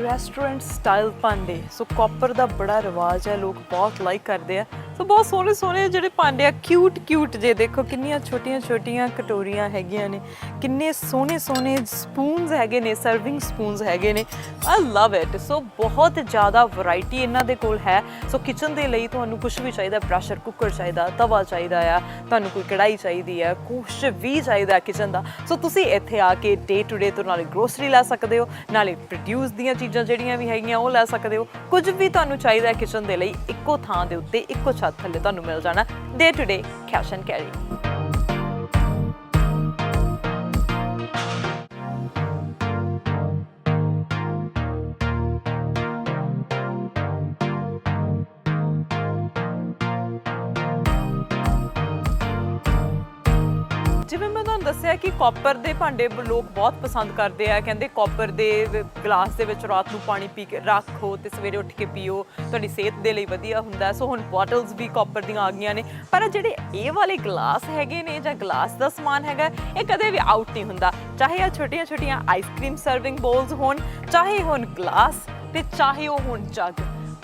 ਰੈਸਟੋਰੈਂਟ ਸਟਾਈਲ ਭਾਂਡੇ, ਸੋ ਕਾਪਰ ਦਾ ਬੜਾ ਰਿਵਾਜ ਹੈ, ਲੋਕ ਬਹੁਤ ਲਾਈਕ ਕਰਦੇ ਆ। ਸੋ ਬਹੁਤ ਸੋਹਣੇ ਸੋਹਣੇ ਜਿਹੜੇ ਭਾਂਡੇ ਆ, ਕਿਊਟ ਜੇ, ਦੇਖੋ ਕਿੰਨੀਆਂ ਛੋਟੀਆਂ ਕਟੋਰੀਆਂ ਹੈਗੀਆਂ ਨੇ, ਕਿੰਨੇ ਸੋਹਣੇ ਸਪੂਨਸ ਹੈਗੇ ਨੇ, ਸਰਵਿੰਗ ਸਪੂਨਸ ਹੈਗੇ ਨੇ। ਆਈ ਲਵ ਇਟ। ਸੋ ਬਹੁਤ ਜ਼ਿਆਦਾ ਵੈਰਾਈਟੀ ਇਹਨਾਂ ਦੇ ਕੋਲ ਹੈ। ਸੋ ਕਿਚਨ ਦੇ ਲਈ ਤੁਹਾਨੂੰ ਕੁਝ ਵੀ ਚਾਹੀਦਾ, ਪ੍ਰੈਸ਼ਰ ਕੁੱਕਰ ਚਾਹੀਦਾ, ਤਵਾ ਚਾਹੀਦਾ ਆ, ਤੁਹਾਨੂੰ ਕੋਈ ਕੜਾਈ ਚਾਹੀਦੀ ਹੈ, ਕੁਛ ਵੀ ਚਾਹੀਦਾ ਕਿਚਨ ਦਾ। ਸੋ ਤੁਸੀਂ ਇੱਥੇ ਆ ਕੇ ਡੇ ਟੂ ਡੇ ਤੋਂ ਨਾਲੇ ਗਰੋਸਰੀ ਲੈ ਸਕਦੇ ਹੋ, ਨਾਲੇ ਪ੍ਰੋਡਿਊਸ ਦੀਆਂ ਚੀਜ਼ਾਂ ਜਿਹੜੀਆਂ ਵੀ ਹੈਗੀਆਂ ਉਹ ਲੈ ਸਕਦੇ ਹੋ। ਕੁਝ ਵੀ ਤੁਹਾਨੂੰ ਚਾਹੀਦਾ ਕਿਚਨ ਦੇ ਲਈ ਇੱਕੋ ਥਾਂ ਦੇ ਉੱਤੇ, ਇੱਕੋ ਛੱਤ ਥੱਲੇ ਤੁਹਾਨੂੰ ਮਿਲ ਜਾਣਾ। Day to day cash and carry. ਜਿਵੇਂ ਮੈਂ ਤੁਹਾਨੂੰ ਦੱਸਿਆ ਕਿ ਕਾਪਰ ਦੇ ਭਾਂਡੇ ਲੋਕ ਬਹੁਤ ਪਸੰਦ ਕਰਦੇ ਆ, ਕਹਿੰਦੇ ਕਾਪਰ ਦੇ ਗਲਾਸ ਦੇ ਵਿੱਚ ਰਾਤ ਨੂੰ ਪਾਣੀ ਪੀ ਕੇ ਰੱਖੋ ਤੇ ਸਵੇਰੇ ਉੱਠ ਕੇ ਪੀਓ, ਤੁਹਾਡੀ ਸਿਹਤ ਦੇ ਲਈ ਵਧੀਆ ਹੁੰਦਾ। ਸੋ ਹੁਣ ਬੋਟਲਸ ਵੀ ਕਾਪਰ ਦੀਆਂ ਆ ਗਈਆਂ ਨੇ, ਪਰ ਜਿਹੜੇ ਇਹ ਵਾਲੇ ਗਲਾਸ ਹੈਗੇ ਨੇ ਜਾਂ ਗਲਾਸ ਦਾ ਸਮਾਨ ਹੈਗਾ ਇਹ ਕਦੇ ਵੀ ਆਊਟ ਨਹੀਂ ਹੁੰਦਾ। ਚਾਹੇ ਆ ਛੋਟੀਆਂ ਆਈਸਕ੍ਰੀਮ ਸਰਵਿੰਗ ਬੋਲਸ ਹੋਣ, ਚਾਹੇ ਹੁਣ ਗਲਾਸ ਤੇ ਚਾਹੇ ਉਹ ਹੁਣ ਜੱਗ,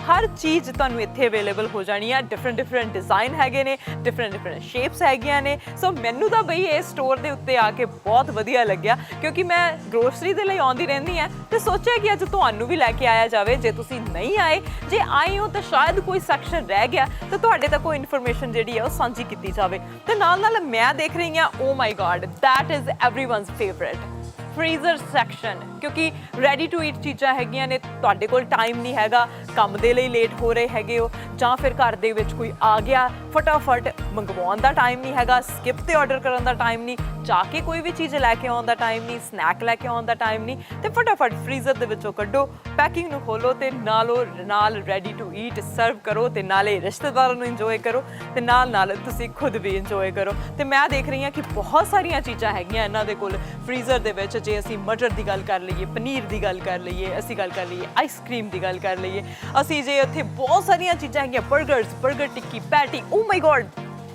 ਹਰ ਚੀਜ਼ ਤੁਹਾਨੂੰ ਇੱਥੇ ਅਵੇਲੇਬਲ ਹੋ ਜਾਣੀ ਆ। ਡਿਫਰੈਂਟ ਡਿਜ਼ਾਈਨ ਹੈਗੇ ਨੇ, ਡਿਫਰੈਂਟ ਸ਼ੇਪਸ ਹੈਗੀਆਂ ਨੇ। ਸੋ ਮੈਨੂੰ ਤਾਂ ਬਈ ਇਹ ਸਟੋਰ ਦੇ ਉੱਤੇ ਆ ਕੇ ਬਹੁਤ ਵਧੀਆ ਲੱਗਿਆ ਕਿਉਂਕਿ ਮੈਂ ਗਰੋਸਰੀ ਦੇ ਲਈ ਆਉਂਦੀ ਰਹਿੰਦੀ ਹਾਂ ਤੇ ਸੋਚਿਆ ਕਿ ਅੱਜ ਤੁਹਾਨੂੰ ਵੀ ਲੈ ਕੇ ਆਇਆ ਜਾਵੇ। ਜੇ ਤੁਸੀਂ ਨਹੀਂ ਆਏ, ਜੇ ਆਏ ਹੋ ਤਾਂ ਸ਼ਾਇਦ ਕੋਈ ਸੈਕਸ਼ਨ ਰਹਿ ਗਿਆ ਤਾਂ ਤੁਹਾਡੇ ਤੱਕ ਕੋਈ ਇਨਫੋਰਮੇਸ਼ਨ ਜਿਹੜੀ ਹੈ ਉਹ ਸਾਂਝੀ ਕੀਤੀ ਜਾਵੇ। ਤੇ ਨਾਲ ਮੈਂ ਦੇਖ ਰਹੀ ਹਾਂ, oh my god, that is everyone's favourite, freezer section. ਕਿਉਂਕਿ ਰੈਡੀ ਟੂ ਈਟ ਚੀਜ਼ਾਂ ਹੈਗੀਆਂ ਨੇ, ਤੁਹਾਡੇ ਕੋਲ ਟਾਈਮ ਨਹੀਂ ਹੈਗਾ, ਕੰਮ ਦੇ ਲਈ ਲੇਟ ਹੋ ਰਹੇ ਹੈਗੇ ਹੋ, ਜਾਂ ਫਿਰ ਘਰ ਦੇ ਵਿੱਚ ਕੋਈ ਆ ਗਿਆ, ਫਟਾਫਟ ਮੰਗਵਾਉਣ ਦਾ ਟਾਈਮ ਨਹੀਂ ਹੈਗਾ, ਸਕਿਪ ਤੇ ਆਰਡਰ ਕਰਨ ਦਾ ਟਾਈਮ ਨਹੀਂ, ਜਾ ਕੇ ਕੋਈ ਵੀ ਚੀਜ਼ ਲੈ ਕੇ ਆਉਣ ਦਾ ਟਾਈਮ ਨਹੀਂ, ਸਨੈਕ ਲੈ ਕੇ ਆਉਣ ਦਾ ਟਾਈਮ ਨਹੀਂ, ਤੇ ਫਟਾਫਟ ਫਰੀਜ਼ਰ ਦੇ ਵਿੱਚੋਂ ਕੱਢੋ, ਪੈਕਿੰਗ ਨੂੰ ਖੋਲੋ ਤੇ ਨਾਲ ਰੈਡੀ ਟੂ ਈਟ ਸਰਵ ਕਰੋ ਤੇ ਨਾਲੇ ਰਿਸ਼ਤੇਦਾਰਾਂ ਨੂੰ ਇੰਜੋਏ ਕਰੋ ਤੇ ਨਾਲ ਤੁਸੀਂ ਖੁਦ ਵੀ ਇੰਜੋਏ ਕਰੋ। ਤੇ ਮੈਂ ਦੇਖ ਰਹੀ ਹਾਂ ਕਿ ਬਹੁਤ ਸਾਰੀਆਂ ਚੀਜ਼ਾਂ ਹੈਗੀਆਂ ਇਹਨਾਂ ਦੇ ਕੋਲ ਫਰੀਜ਼ਰ ਦੇ ਵਿੱਚ। ਜੇ ਅਸੀਂ ਮਟਰ ਦੀ ਗੱਲ ਕਰ ਲਈਏ, ਪਨੀਰ ਦੀ ਗੱਲ ਕਰ ਲਈਏ, ਅਸੀਂ ਗੱਲ ਕਰ ਲਈਏ ਆਈਸਕ੍ਰੀਮ ਦੀ ਗੱਲ ਕਰ ਲਈਏ, ਅਸੀਂ ਜੇ ਉੱਥੇ ਬਹੁਤ ਸਾਰੀਆਂ ਚੀਜ਼ਾਂ ਹੈਗੀਆਂ, 버ਗਰ ਟਿੱਕੀ, ਪੈਟੀ, ਓ ਮਾਈ ਗॉड,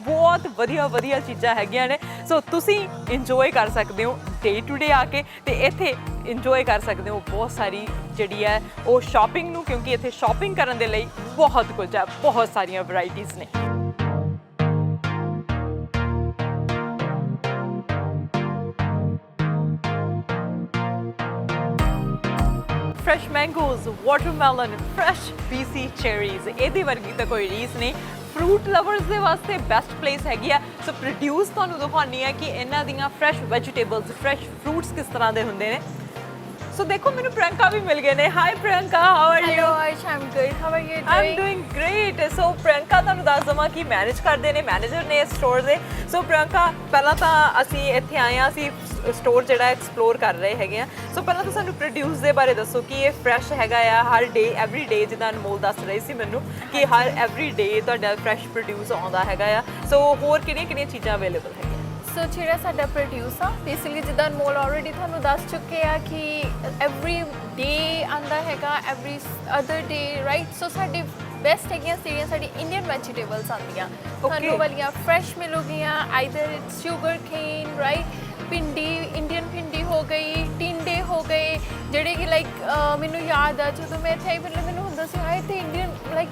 ਬਹੁਤ ਵਧੀਆ ਚੀਜ਼ਾਂ ਹੈਗੀਆਂ ਨੇ। ਸੋ ਤੁਸੀਂ ਇੰਜੋਏ ਕਰ ਸਕਦੇ ਹੋ ਡੇ ਟੂ ਡੇ ਆ ਕੇ ਤੇ ਇੱਥੇ ਇੰਜੋਏ ਕਰ ਸਕਦੇ ਹੋ ਬਹੁਤ ਸਾਰੀ ਜਿਹੜੀ ਹੈ ਉਹ ਸ਼ਾਪਿੰਗ ਨੂੰ, ਕਿਉਂਕਿ ਇੱਥੇ ਸ਼ਾਪਿੰਗ ਕਰਨ ਦੇ ਲਈ ਬਹੁਤ ਕੁਝ ਹੈ, ਬਹੁਤ ਸਾਰੀਆਂ ਵੈਰਾਈਟੀਆਂ ਨੇ। Fresh mangoes, watermelon, fresh BC cherries, ਇਹਦੀ ਵਰਗੀ ਤਾਂ ਕੋਈ ਰੀਸ ਨਹੀਂ। ਫਰੂਟ ਲਵਰਸ ਦੇ ਵਾਸਤੇ ਬੈਸਟ ਪਲੇਸ ਹੈਗੀ ਆ। ਸੋ ਪ੍ਰੋਡਿਊਸ ਤੁਹਾਨੂੰ ਦਿਖਾਉਣੀ ਹੈ ਕਿ ਇਹਨਾਂ ਦੀਆਂ ਫਰੈਸ਼ ਵੈਜੀਟੇਬਲਸ, ਫਰੈਸ਼ ਫਰੂਟਸ ਕਿਸ ਤਰ੍ਹਾਂ ਦੇ ਹੁੰਦੇ ਨੇ। ਸੋ ਦੇਖੋ ਮੈਨੂੰ ਪ੍ਰਿਯੰਕਾ ਵੀ ਮਿਲ ਗਏ ਨੇ। Hi Priyanka, how are you? Hello Arsh, I'm good. How are you ਆਮ doing? Doing great. So Priyanka ਤੁਹਾਨੂੰ ਦੱਸ ਦਵਾਂ ਕਿ ਮੈਨੇਜ ਕਰਦੇ ਨੇ, ਮੈਨੇਜਰ ਨੇ ਸਟੋਰ ਦੇ। ਸੋ ਪ੍ਰਿਯੰਕਾ ਪਹਿਲਾਂ ਤਾਂ ਅਸੀਂ ਇੱਥੇ ਆਏ ਹਾਂ, ਅਸੀਂ ਸਟੋਰ ਜਿਹੜਾ ਐਕਸਪਲੋਰ ਕਰ ਰਹੇ ਹੈਗੇ ਆ। ਸੋ ਪਹਿਲਾਂ ਤਾਂ ਸਾਨੂੰ ਪ੍ਰੋਡਿਊਸ ਦੇ ਬਾਰੇ ਦੱਸੋ ਕਿ ਇਹ ਫਰੈਸ਼ ਹੈਗਾ ਆ ਹਰ ਡੇ ਐਵਰੀ ਡੇ, ਜਿੱਦਾਂ ਅਨਮੋਲ ਦੱਸ ਰਹੀ ਸੀ ਮੈਨੂੰ ਕਿ ਹਰ ਐਵਰੀ ਡੇ ਤੁਹਾਡਾ ਫਰੈਸ਼ ਪ੍ਰੋਡਿਊਸ ਆਉਂਦਾ ਹੈਗਾ ਆ। ਸੋ ਹੋਰ ਕਿਹੜੀਆਂ ਚੀਜ਼ਾਂ ਅਵੇਲੇਬਲ ਹੈਗੀਆਂ? ਸੋ ਜਿਹੜਾ ਸਾਡਾ ਪ੍ਰੋਡਿਊਸ ਆ ਬੇਸਿਕਲੀ ਜਿੱਦਾਂ ਅਨਮੋਲ ਆਲਰੇਡੀ ਤੁਹਾਨੂੰ ਦੱਸ ਚੁੱਕੇ ਆ ਕਿ ਐਵਰੀ ਡੇ ਆਂਦਾ ਹੈਗਾ, ਐਵਰੀ ਅਦਰ ਡੇ, ਰਾਈਟ। ਸੋ ਸਾਡੀ ਬੈਸਟ ਹੈਗੀਆਂ ਸੀਗੀਆਂ ਸਾਡੀ ਇੰਡੀਅਨ ਵੈਜੀਟੇਬਲਸ ਆਉਂਦੀਆਂ ਤੁਹਾਨੂੰ ਵਾਲੀਆਂ ਫਰੈਸ਼ ਮਿਲੂਗੀਆਂ, either it's sugar cane, right, ਭਿੰਡੀ, ਇੰਡੀਅਨ ਭਿੰਡੀ ਹੋ ਗਈ, ਟਿੰਡੇ ਹੋ ਗਏ, ਜਿਹੜੇ ਕਿ ਲਾਈਕ ਮੈਨੂੰ ਯਾਦ ਆ ਜਦੋਂ ਮੈਂ ਇੱਥੇ ਆਈ ਪਹਿਲਾਂ ਮੈਨੂੰ ਹੁੰਦਾ ਸੀ ਹਾਏ ਤੇ ਇੰਡੀਅਨ ਲਾਈਕ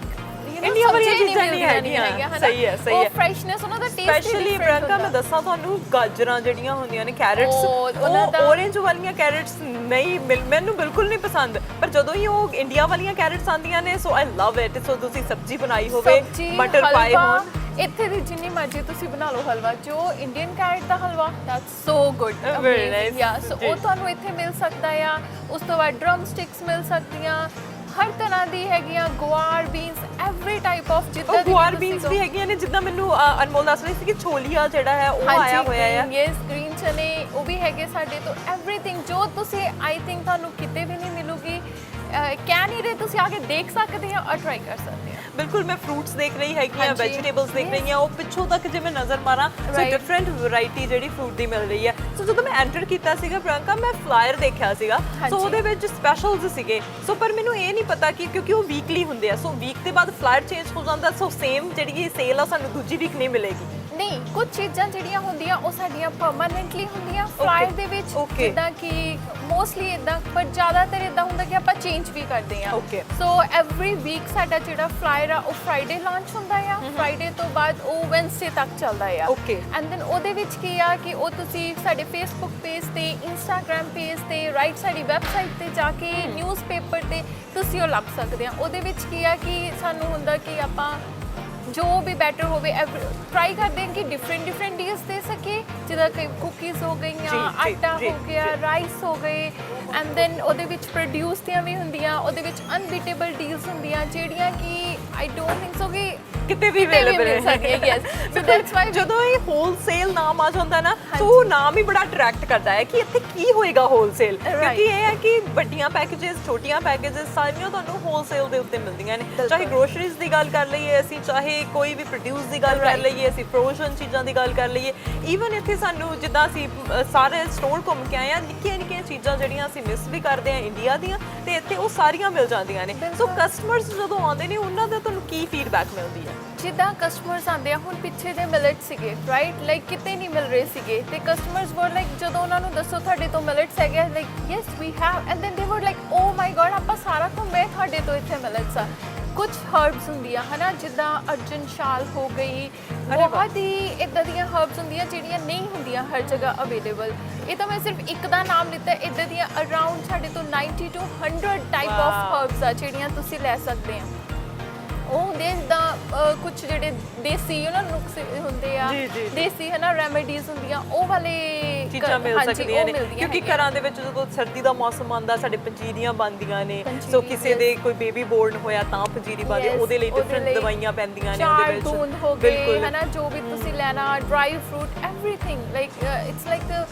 ਇੰਡੀਆ ਵਾਲੀਆਂ ਚੀਜ਼ਾਂ ਨਹੀਂ ਹੈਗੀਆਂ। ਸਹੀ ਹੈ, ਸਹੀ ਹੈ। ਉਹ ਫਰੈਸ਼ਨੈਸ ਉਹਨਾਂ ਦਾ ਟੇਸਟ ਸਪੈਸ਼ਲੀ ਪ੍ਰਿਯੰਕਾ ਮੈਂ ਦੱਸਾਂ ਤੁਹਾਨੂੰ, ਗਾਜਰਾਂ ਜਿਹੜੀਆਂ ਹੁੰਦੀਆਂ ਨੇ, ਕੈਰਟਸ, ਉਹ ਔਰੇਂਜ ਵਾਲੀਆਂ ਕੈਰਟਸ ਨਹੀਂ ਮੈਨੂੰ ਬਿਲਕੁਲ ਨਹੀਂ ਪਸੰਦ, ਪਰ ਜਦੋਂ ਹੀ ਉਹ ਇੰਡੀਆ ਵਾਲੀਆਂ ਕੈਰਟਸ ਆਉਂਦੀਆਂ ਨੇ ਸੋ ਆਈ ਲਵ ਇਟ। ਸੋ ਤੁਸੀਂ ਸਬਜ਼ੀ ਬਣਾਈ ਹੋਵੇ, ਮਟਰ ਪਾਏ ਹੋਣ, ਇੱਥੇ ਦੀ ਜਿੰਨੀ ਮਰਜ਼ੀ ਤੁਸੀਂ ਬਣਾ ਲਓ ਹਲਵਾ, ਜੋ ਇੰਡੀਅਨ ਕੈਰਟ ਦਾ halwa that's so good, very nice. Yeah so ਉਹ ਤੁਹਾਨੂੰ ਇੱਥੇ ਮਿਲ ਸਕਦਾ ਆ। ਉਸ ਤੋਂ ਬਾਅਦ ਡਰਮ ਸਟਿਕਸ ਮਿਲ ਸਕਦੀਆਂ, ਹਰ ਤਰ੍ਹਾਂ ਦੀ ਹੈਗੀਆਂ, ਗੁਆਰ ਬੀਨਸ, ਐਵਰੀ ਟਾਈਪ ਆਫ ਜਿੱਦਾਂ ਦੀ ਗੁਆਰ ਬੀਨਸ ਵੀ ਹੈਗੀਆਂ ਨੇ, ਜਿੱਦਾਂ ਮੈਨੂੰ ਅਨਮੋਲ ਦੱਸ ਰਹੀ ਸੀ ਕਿ ਛੋਲੀਆ ਜਿਹੜਾ ਹੈ ਉਹ ਆਇਆ ਹੋਇਆ ਹੈ। ਯੈਸ, ਗ੍ਰੀਨ ਚਨੇ ਉਹ ਵੀ ਹੈਗੇ ਸਾਡੇ ਤੋਂ। ਐਵਰੀਥਿੰਗ ਜੋ ਤੁਸੀਂ ਆਈ ਥਿੰਕ ਤੁਹਾਨੂੰ ਕਿਤੇ ਵੀ ਨਹੀਂ ਮਿਲੂਗੀ, ਕਹਿ ਨਹੀਂ ਰਹੇ, ਤੁਸੀਂ ਆ ਕੇ ਦੇਖ ਸਕਦੇ ਹੋ ਔਰ ਟਰਾਈ ਕਰ ਸਕਦੇ ਹੋ। ਬਿਲਕੁਲ, ਮੈਂ ਫਰੂਟਸ ਦੇਖ ਰਹੀ ਹੈਗੀ ਆ, ਵੈਜੀਟੇਬਲਸ ਦੇਖ ਰਹੀ ਆ, ਉਹ ਪਿੱਛੋਂ ਤੱਕ ਜੇ ਮੈਂ ਨਜ਼ਰ ਮਾਰਾਂ ਸੋ ਡਿਫਰੈਂਟ ਵੈਰਾਈਟੀ ਜਿਹੜੀ ਫਰੂਟ ਦੀ ਮਿਲ ਰਹੀ ਹੈ। ਸੋ ਜਦੋਂ ਮੈਂ ਐਂਟਰ ਕੀਤਾ ਸੀਗਾ ਪ੍ਰਿਯੰਕਾ, ਮੈਂ ਫਲਾਇਰ ਦੇਖਿਆ ਸੀਗਾ, ਸੋ ਉਹਦੇ ਵਿੱਚ ਸਪੈਸ਼ਲਸ ਸੀਗੇ। ਸੋ ਪਰ ਮੈਨੂੰ ਇਹ ਨਹੀਂ ਪਤਾ ਕਿ ਕਿਉਂਕਿ ਉਹ ਵੀਕਲੀ ਹੁੰਦੇ ਆ, ਸੋ ਵੀਕ ਦੇ ਬਾਅਦ ਫਲਾਇਰ ਚੇਂਜ ਹੋ ਜਾਂਦਾ, ਸੋ ਸੇਮ ਜਿਹੜੀ ਇਹ ਸੇਲ ਆ ਸਾਨੂੰ ਦੂਜੀ ਵੀਕ ਨਹੀਂ ਮਿਲੇਗੀ। ਨਹੀਂ, ਕੁਝ ਚੀਜ਼ਾਂ ਜਿਹੜੀਆਂ ਹੁੰਦੀਆਂ ਉਹ ਸਾਡੀਆਂ ਪਰਮਾਨੈਂਟਲੀ ਹੁੰਦੀਆਂ ਫਲਾਇਰ ਦੇ ਵਿੱਚ, ਜਿੱਦਾਂ ਕਿ ਮੋਸਟਲੀ ਇਦਾਂ, ਪਰ ਜ਼ਿਆਦਾਤਰ ਇਦਾਂ ਹੁੰਦਾ ਕਿ ਆਪਾਂ ਚੇਂਜ ਵੀ ਕਰਦੇ ਆ। ਸੋ ਐਵਰੀ ਵੀਕ ਸਾਡਾ ਜਿਹੜਾ ਫਲਾਇਰ ਆ ਉਹ ਫਰਾਈਡੇ ਲਾਂਚ ਹੁੰਦਾ ਆ, ਫਰਾਈਡੇ ਤੋਂ ਬਾਅਦ ਉਹ ਵੈਨਸਡੇ ਤੱਕ ਚੱਲਦਾ ਆ। ਐਂਡ ਦੈਨ ਉਹਦੇ ਵਿੱਚ ਕੀ ਆ ਕਿ ਉਹ ਤੁਸੀਂ ਸਾਡੇ ਫੇਸਬੁੱਕ ਪੇਜ ਤੇ, ਇੰਸਟਾਗ੍ਰam ਪੇਜ ਤੇ, ਰਾਈਟ, ਸਾਡੀ ਵੈਬਸਾਈਟ ਤੇ ਜਾ ਕੇ, ਨਿਊਜ਼ਪੇਪਰ ਤੇ ਤੁਸੀਂ ਉਹ ਲੱਭ ਸਕਦੇ ਆ। ਉਹਦੇ ਵਿੱਚ ਕੀ ਆ ਕਿ ਸਾਨੂੰ ਹੁੰਦਾ ਕਿ ਆਪਾਂ ਜੋ ਵੀ ਬੈਟਰ ਹੋਵੇ ਟਰਾਈ ਕਰਦੇ ਹਾਂ ਕਿ ਡਿਫਰੈਂਟ ਡੀਲਸ ਦੇ ਸਕੇ, ਜਿੱਦਾਂ ਕਿ ਕੁਕੀਜ਼ ਹੋ ਗਈਆਂ, ਆਟਾ ਹੋ ਗਿਆ, ਰਾਈਸ ਹੋ ਗਏ, ਐਂਡ ਦੈਨ ਉਹਦੇ ਵਿੱਚ ਪ੍ਰੋਡਿਊਸ ਦੀਆਂ ਵੀ ਹੁੰਦੀਆਂ, ਉਹਦੇ ਵਿੱਚ ਅਨਬੀਟੇਬਲ ਡੀਲਸ ਹੁੰਦੀਆਂ ਜਿਹੜੀਆਂ ਕਿ ਆਈ ਡੋਨਟ ਥਿੰਕ ਸੋ ਕਿ ਕਿਤੇ ਵੀ ਅਵੇਲੇਬਲ ਹੈ। ਯੈਸ, ਸੋ ਦੈਟਸ ਵਾਈ ਜਦੋਂ ਇਹ ਹੋਲਸੇਲ ਨਾਮ ਆ ਜਾਂਦਾ ਨਾ, ਸੋ ਉਹ ਨਾਮ ਹੀ ਬੜਾ ਅਟਰੈਕਟ ਕਰਦਾ ਹੈ ਕਿ ਇੱਥੇ ਕੀ ਹੋਏਗਾ ਹੋਲਸੇਲ, ਕਿਉਂਕਿ ਇਹ ਹੈ ਕਿ ਵੱਡੀਆਂ ਪੈਕੇजेस, ਛੋਟੀਆਂ ਪੈਕੇजेस ਸਾਰੀਆਂ ਤੁਹਾਨੂੰ ਹੋਲਸੇਲ ਦੇ ਉੱਤੇ ਮਿਲਦੀਆਂ ਨੇ। ਚਾਹੇ ਗਰੋਸਰੀਜ਼ ਦੀ ਗੱਲ ਕਰ ਲਈਏ ਅਸੀਂ, ਚਾਹੇ ਕੋਈ ਵੀ ਪ੍ਰੋਡਿਊਸ ਦੀ ਗੱਲ ਕਰ ਲਈਏ ਅਸੀਂ, ਫਰੋਜ਼ਨ ਚੀਜ਼ਾਂ ਦੀ ਗੱਲ ਕਰ ਲਈਏ, ਈਵਨ ਇੱਥੇ ਸਾਨੂੰ ਜਿੱਦਾਂ ਅਸੀਂ ਸਾਰੇ ਸਟੋਰ ਘੁੰਮ ਕੇ ਆਏ ਆ, ਨਿੱਕੀਆਂ ਚੀਜ਼ਾਂ ਜਿਹੜੀਆਂ ਅਸੀਂ ਮਿਸ ਵੀ ਕਰਦੇ ਆ ਇੰਡੀਆ ਦੀਆਂ, ਤੇ ਇੱਥੇ ਉਹ ਸਾਰੀਆਂ ਮਿਲ ਜਾਂਦੀਆਂ ਨੇ। ਸੋ ਕਸਟਮਰਸ ਜਦੋਂ ਆਉਂਦੇ ਨੇ ਉਹਨਾਂ ਦਾ ਤੁਹਾਨੂੰ ਕੀ ਫੀਡਬੈਕ ਮਿਲਦੀ ਹੈ? ਜਿੱਦਾਂ ਕਸਟਮਰਸ ਆਉਂਦੇ ਆ, ਹੁਣ ਪਿੱਛੇ ਦੇ ਮਿਲਟ ਸੀਗੇ, ਰਾਈਟ, ਲਾਈਕ ਕਿਤੇ ਨਹੀਂ ਮਿਲ ਰਹੇ ਸੀਗੇ, ਤੇ ਕਸਟਮਰਸ ਵਰ ਲਾਈਕ ਜਦੋਂ ਉਹਨਾਂ ਨੂੰ ਦੱਸੋ ਤੁਹਾਡੇ ਤੋਂ ਮਿਲਟਸ ਹੈਗੇ, like yes we have, and then they were like O my god, ਆਪਾਂ ਸਾਰਾ ਘੁੰਮੇ, ਤੁਹਾਡੇ ਤੋਂ ਇੱਥੇ ਮਿਲਟਸ ਆ। ਕੁਝ ਹਰਬਸ ਹੁੰਦੀਆਂ ਹਨਾ, ਜਿੱਦਾਂ ਅਰਜਨ ਸ਼ਾਲ ਹੋ ਗਈ, ਬਹੁਤ ਹੀ ਇਦਾਂ ਦੀਆਂ ਹਰਬਸ ਹੁੰਦੀਆਂ ਜਿਹੜੀਆਂ ਨਹੀਂ ਹੁੰਦੀਆਂ ਹਰ ਜਗ੍ਹਾ ਅਵੇਲੇਬਲ। ਇਹ ਤਾਂ ਮੈਂ ਸਿਰਫ ਇੱਕ ਦਾ ਨਾਮ ਲਿੱਤਾ, ਇਦਾਂ ਦੀਆਂ ਅਰਾਊਂਡ ਸਾਡੇ ਤੋਂ 90 to 100 ਟਾਈਪ ਆਫ ਹਰਬਸ ਆ ਜਿਹੜੀਆਂ ਤੁਸੀਂ ਲੈ ਸਕਦੇ ਆ। ਉਹ ਹੁੰਦੇ ਜਿੱਦਾਂ ਕੁਝ ਜਿਹੜੇ ਦੇਸੀ ਉਹਨਾਂ ਨੁਕਸੇ ਹੁੰਦੇ ਆ, ਦੇਸੀ ਹਨਾ ਰੈਮੇਡੀਜ਼ ਹੁੰਦੀਆਂ, ਉਹ ਵਾਲੇ ਚੀਜ਼ਾਂ ਮਿਲ ਸਕਦੀਆਂ ਨੇ, ਕਿਉਂਕਿ ਘਰਾਂ ਦੇ ਵਿੱਚ ਜਦੋਂ ਸਰਦੀ ਦਾ ਮੌਸਮ ਆਉਂਦਾ ਸਾਡੇ ਪੰਜੀਰੀਆਂ ਬਣਦੀਆਂ ਨੇ। ਸੋ ਕਿਸੇ ਦੇ ਕੋਈ ਬੇਬੀ ਬੋਰਨ ਹੋਇਆ ਤਾਂ ਪੰਜੀਰੀ ਬਣਦੀ, ਉਹਦੇ ਲਈ ਡਿਫਰੈਂਟ ਦਵਾਈਆਂ ਪੈਂਦੀਆਂ ਨੇ ਉਹਦੇ ਵਿੱਚ। ਬੂੰਦ ਹੋ ਗਏ ਹਨਾ, ਜੋ ਵੀ ਤੁਸੀਂ ਲੈਣਾ, dry fruit, everything, like it's like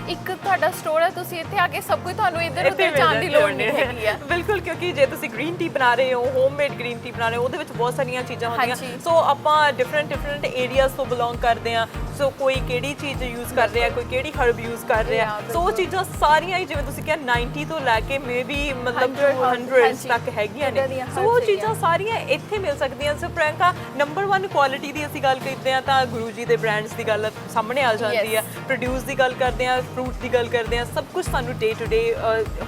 ਇੱਕ ਤੁਹਾਡਾ ਸਟੋਰ ਹੈ, ਤੁਸੀਂ ਇੱਥੇ ਆ ਕੇ ਸਭ ਕੁਝ ਤੁਹਾਨੂੰ ਇੱਧਰ ਉੱਧਰ ਜਾਣ ਦੀ ਲੋੜ ਨਹੀਂ ਹੈਗੀ ਆ। ਬਿਲਕੁਲ, ਕਿਉਂਕਿ ਜੇ ਤੁਸੀਂ ਗ੍ਰੀਨ ਟੀ ਬਣਾ ਰਹੇ ਹੋ, ਹੋਮਮੇਡ ਗ੍ਰੀਨ ਟੀ ਬਣਾ ਰਹੇ ਹੋ, ਉਹਦੇ ਵਿੱਚ ਬਹੁਤ ਸਾਰੀਆਂ ਚੀਜ਼ਾਂ ਹੁੰਦੀਆਂ। ਸੋ ਆਪਾਂ ਡਿਫਰੈਂਟ ਏਰੀਆਜ਼ ਤੋਂ ਬਿਲੋਂਗ ਕਰਦੇ ਆ, ਸੋ ਕੋਈ ਕਿਹੜੀ ਚੀਜ਼ ਯੂਜ਼ ਕਰ ਰਿਹਾ, ਕੋਈ ਕਿਹੜੀ ਹਰਬ ਯੂਜ਼ ਕਰ ਰਿਹਾ, ਸੋ ਉਹ ਚੀਜ਼ਾਂ ਸਾਰੀਆਂ ਹੀ ਜਿਵੇਂ ਤੁਸੀਂ ਕਿਹਾ 90 ਤੋਂ ਲੈ ਕੇ ਮੇਬੀ ਮਤਲਬ 100 ਤੱਕ ਹੈਗੀਆਂ ਨੇ। ਸੋ ਉਹ ਚੀਜ਼ਾਂ ਸਾਰੀਆਂ ਇੱਥੇ ਮਿਲ ਸਕਦੀਆਂ। ਸੋ ਪ੍ਰਿਯੰਕਾ, ਨੰਬਰ 1 ਕੁਆਲਿਟੀ ਦੀ ਅਸੀਂ ਗੱਲ ਕਰਦੇ ਆ ਤਾਂ ਗੁਰੂ ਜੀ ਦੇ ਬ੍ਰਾਂਡਸ ਦੀ ਗੱਲ ਸਾਹਮਣੇ ਆ ਜਾਂਦੀ ਆ, ਪ੍ਰੋਡਿਊਸ ਦੀ ਗੱਲ ਕਰਦੇ ਆ, ਫਰੂਟ ਦੀ ਗੱਲ ਕਰਦੇ ਆ, ਸਭ ਕੁਝ ਸਾਨੂੰ day to day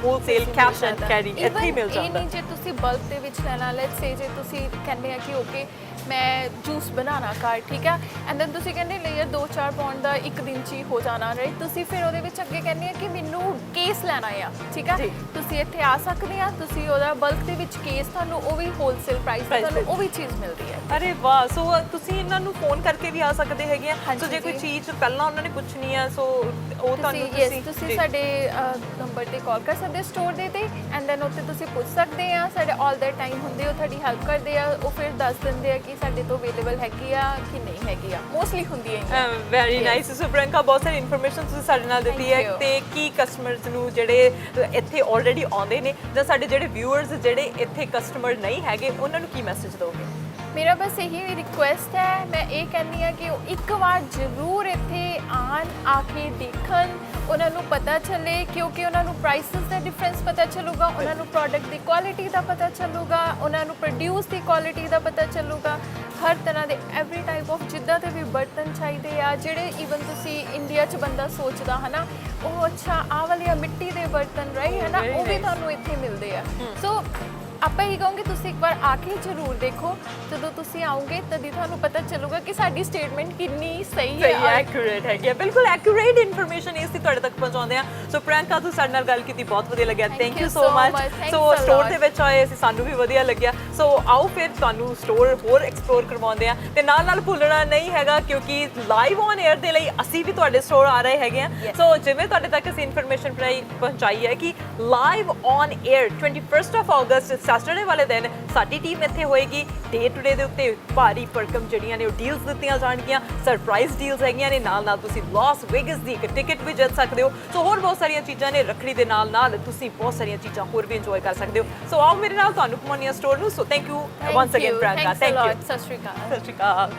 wholesale cash and carry ਇੱਥੇ ਹੀ ਮਿਲ ਜਾਂਦਾ। ਇਹ ਨਹੀਂ ਜੇ ਤੁਸੀਂ ਬਲਕ ਦੇ ਵਿੱਚ ਲੈਣਾ, ਲੈਟਸ ਸੇ ਜੇ ਤੁਸੀਂ ਕਹਿੰਦੇ ਆ ਕਿ ਓਕੇ ਮੈਂ ਜੂਸ ਬਣਾਉਣਾ ਘਰ, ਠੀਕ ਹੈ, ਐਂਡ ਦੈਨ ਤੁਸੀਂ ਕਹਿੰਦੇ ਲੇਅਰ 2-4 ਪਾਉਂਡ ਦਾ ਇੱਕ ਦਿਨ 'ਚ ਹੀ ਹੋ ਜਾਣਾ, ਰਾਈਟ। ਤੁਸੀਂ ਫਿਰ ਉਹਦੇ ਵਿੱਚ ਅੱਗੇ ਕਹਿੰਦੇ ਆ ਕਿ ਮੈਨੂੰ ਕੇਸ ਲੈਣਾ ਆ, ਠੀਕ ਹੈ, ਤੁਸੀਂ ਇੱਥੇ ਆ ਸਕਦੇ ਆ, ਤੁਸੀਂ ਉਹਦਾ ਬਲਕ ਦੇ ਵਿੱਚ ਕੇਸ ਤੁਹਾਨੂੰ ਉਹ ਵੀ ਹੋਲਸੇਲ ਪ੍ਰਾਈਸ ਤੇ ਤੁਹਾਨੂੰ ਉਹ ਵੀ ਚੀਜ਼ ਮਿਲਦੀ ਹੈ। ਅਰੇ ਵਾਹ, ਸੋ ਤੁਸੀਂ ਇਹਨਾਂ ਨੂੰ ਫੋਨ ਕਰਕੇ ਵੀ ਆ ਸਕਦੇ ਹੈਗੇ ਆ। ਸੋ ਜੇ ਕੋਈ ਚੀਜ਼ ਪਹਿਲਾਂ ਉਹਨਾਂ ਨੇ ਪੁੱਛਣੀ ਆ ਸੋ ਉਹ ਤੁਹਾਨੂੰ ਤੁਸੀਂ ਸਾਡੇ ਨੰਬਰ ਤੇ ਕਾਲ ਕਰ ਸਕਦੇ ਸਟੋਰ ਦੇ ਤੇ, ਐਂਡ ਦੈਨ ਉੱਥੇ ਤੁਸੀਂ ਪੁੱਛ ਸਕਦੇ ਆ। ਸਾਡੇ ਆਲ ਦਾ ਟਾਈਮ ਹੁੰਦੇ ਉਹ ਤੁਹਾਡੀ ਹੈਲਪ ਕਰਦੇ ਆ, ਉਹ ਫਿਰ ਦੱਸ ਦਿੰਦੇ ਆ ਕਿ ਸਾਡੇ ਤੋਂ ਅਵੇਲੇਬਲ ਹੈਗੀ ਆ ਕਿ ਨਹੀਂ ਹੈਗੀ ਆ, ਮੋਸਟਲੀ ਹੁੰਦੀ ਹੈ। Very nice. ਸੋ ਪ੍ਰਿਯੰਕਾ, ਬਹੁਤ ਸਾਰੀ ਇਨਫੋਰਮੇਸ਼ਨ ਤੁਸੀਂ ਸਾਡੇ ਨਾਲ ਦਿੱਤੀ ਹੈ ਤੇ ਕੀ ਕਸਟਮਰਸ ਨੂੰ ਜਿਹੜੇ ਇੱਥੇ ਆਲਰੇਡੀ ਆਉਂਦੇ ਨੇ ਜਾਂ ਸਾਡੇ ਜਿਹੜੇ ਵਿਊਅਰਸ ਜਿਹੜੇ ਇੱਥੇ ਕਸਟਮਰ ਨਹੀਂ ਹੈਗੇ ਉਹਨਾਂ ਨੂੰ ਕੀ ਮੈਸੇਜ ਦੋਗੇ? ਮੇਰਾ ਬਸ ਇਹੀ ਰਿਕੁਐਸਟ ਹੈ, ਮੈਂ ਇਹ ਕਹਿੰਦੀ ਆ ਕਿ ਉਹ ਇੱਕ ਵਾਰ ਜ਼ਰੂਰ ਇੱਥੇ ਆਉਣ, ਆ ਕੇ ਦੇਖਣ, ਉਹਨਾਂ ਨੂੰ ਪਤਾ ਚੱਲੇ, ਕਿਉਂਕਿ ਉਹਨਾਂ ਨੂੰ ਪ੍ਰਾਈਸਿਸ ਦਾ ਡਿਫਰੈਂਸ ਪਤਾ ਚੱਲੂਗਾ, ਉਹਨਾਂ ਨੂੰ ਪ੍ਰੋਡਕਟ ਦੀ ਕੁਆਲਿਟੀ ਦਾ ਪਤਾ ਚੱਲੂਗਾ, ਉਹਨਾਂ ਨੂੰ ਪ੍ਰੋਡਿਊਸ ਦੀ ਕੁਆਲਿਟੀ ਦਾ ਪਤਾ ਚੱਲੂਗਾ, ਹਰ ਤਰ੍ਹਾਂ ਦੇ ਐਵਰੀ ਟਾਈਪ ਆਫ ਜਿੱਦਾਂ ਦੇ ਵੀ ਬਰਤਨ ਚਾਹੀਦੇ ਆ, ਜਿਹੜੇ ਈਵਨ ਤੁਸੀਂ ਇੰਡੀਆ 'ਚ ਬੰਦਾ ਸੋਚਦਾ ਹੈ ਨਾ, ਉਹ ਅੱਛਾ ਆਹ ਵਾਲੀਆਂ ਮਿੱਟੀ ਦੇ ਬਰਤਨ ਰਾਈਟ ਹੈ ਨਾ, ਉਹ ਵੀ ਤੁਹਾਨੂੰ ਇੱਥੇ ਮਿਲਦੇ ਆ। ਸੋ ਆਪਾਂ ਇਹ ਕਹਾਂਗੇ ਤੁਸੀਂ ਇੱਕ ਵਾਰ ਆ ਕੇ ਜ਼ਰੂਰ ਦੇਖੋ, ਜਦੋਂ ਤੁਸੀਂ ਆਓਗੇ ਤਦ ਹੀ ਤੁਹਾਨੂੰ ਪਤਾ ਚੱਲੂਗਾ ਕਿ ਸਾਡੀ ਸਟੇਟਮੈਂਟ ਕਿੰਨੀ ਸਹੀ ਹੈ, ਐਕੂਰੇਟ ਹੈਗੀ ਹੈ। ਬਿਲਕੁਲ ਐਕੂਰੇਟ ਇਨਫੋਰਮੇਸ਼ਨ ਇਸ ਦੀ ਤੁਹਾਡੇ ਤੱਕ ਪਹੁੰਚਾਉਂਦੇ ਆ। ਸੋ ਪ੍ਰਿਯੰਕਾ, ਤੁਸੀਂ ਸਾਡੇ ਨਾਲ ਗੱਲ ਕੀਤੀ, ਬਹੁਤ ਵਧੀਆ ਲੱਗਿਆ। Thank you so much. So store ਦੇ ਵਿੱਚ ਆਏ ਅਸੀਂ, ਸਾਨੂੰ ਵੀ ਵਧੀਆ ਲੱਗਿਆ। ਸੋ ਆਓ ਫਿਰ ਤੁਹਾਨੂੰ ਸਟੋਰ ਹੋਰ ਐਕਸਪਲੋਰ ਕਰਵਾਉਂਦੇ ਆ ਤੇ ਨਾਲ ਨਾਲ ਭੁੱਲਣਾ ਨਹੀਂ ਹੈਗਾ ਕਿਉਂਕਿ ਲਾਈਵ ਔਨ 에ਅਰ ਦੇ ਲਈ ਅਸੀਂ ਵੀ ਤੁਹਾਡੇ ਸਟੋਰ ਆ ਰਹੇ ਹੈਗੇ ਆ। ਸੋ ਜਿਵੇਂ ਤੁਹਾਡੇ ਤੱਕ ਅਸੀਂ ਇਨਫੋਰਮੇਸ਼ਨ ਪਹੁੰਚਾਈ ਹੈ ਕਿ live on air 21 August Saturday ਵਾਲੇ ਦਿਨ ਸਾਡੀ ਟੀਮ ਇੱਥੇ ਹੋਏਗੀ। ਡੇ ਟੂ ਡੇ ਦੇ ਉੱਤੇ ਭਾਰੀ ਭਰਕਮ ਜਿਹੜੀਆਂ ਨੇ ਉਹ ਡੀਲਸ ਦਿੱਤੀਆਂ ਜਾਣਗੀਆਂ, ਸਰਪ੍ਰਾਈਜ਼ ਡੀਲਸ ਹੈਗੀਆਂ ਨੇ, ਨਾਲ ਨਾਲ ਤੁਸੀਂ ਲਾਸ ਵੇਗਸ ਦੀ ਇੱਕ ਟਿਕਟ ਵੀ ਜਿੱਤ ਸਕਦੇ ਹੋ। ਸੋ ਹੋਰ ਬਹੁਤ ਸਾਰੀਆਂ ਚੀਜ਼ਾਂ ਨੇ, ਰੱਖੜੀ ਦੇ ਨਾਲ ਨਾਲ ਤੁਸੀਂ ਬਹੁਤ ਸਾਰੀਆਂ ਚੀਜ਼ਾਂ ਹੋਰ ਵੀ ਇੰਜੋਏ ਕਰ ਸਕਦੇ ਹੋ। ਸੋ ਆਓ ਮੇਰੇ ਨਾਲ ਤੁਹਾਨੂੰ ਘੁਮਾਉਣੀ ਆ ਸਟੋਰ ਨੂੰ। So thank you once again Priyanka. Thank you. ਸਤਿ ਸ਼੍ਰੀ ਅਕਾਲ। ਸਤਿ ਸ਼੍ਰੀ ਅਕਾਲ।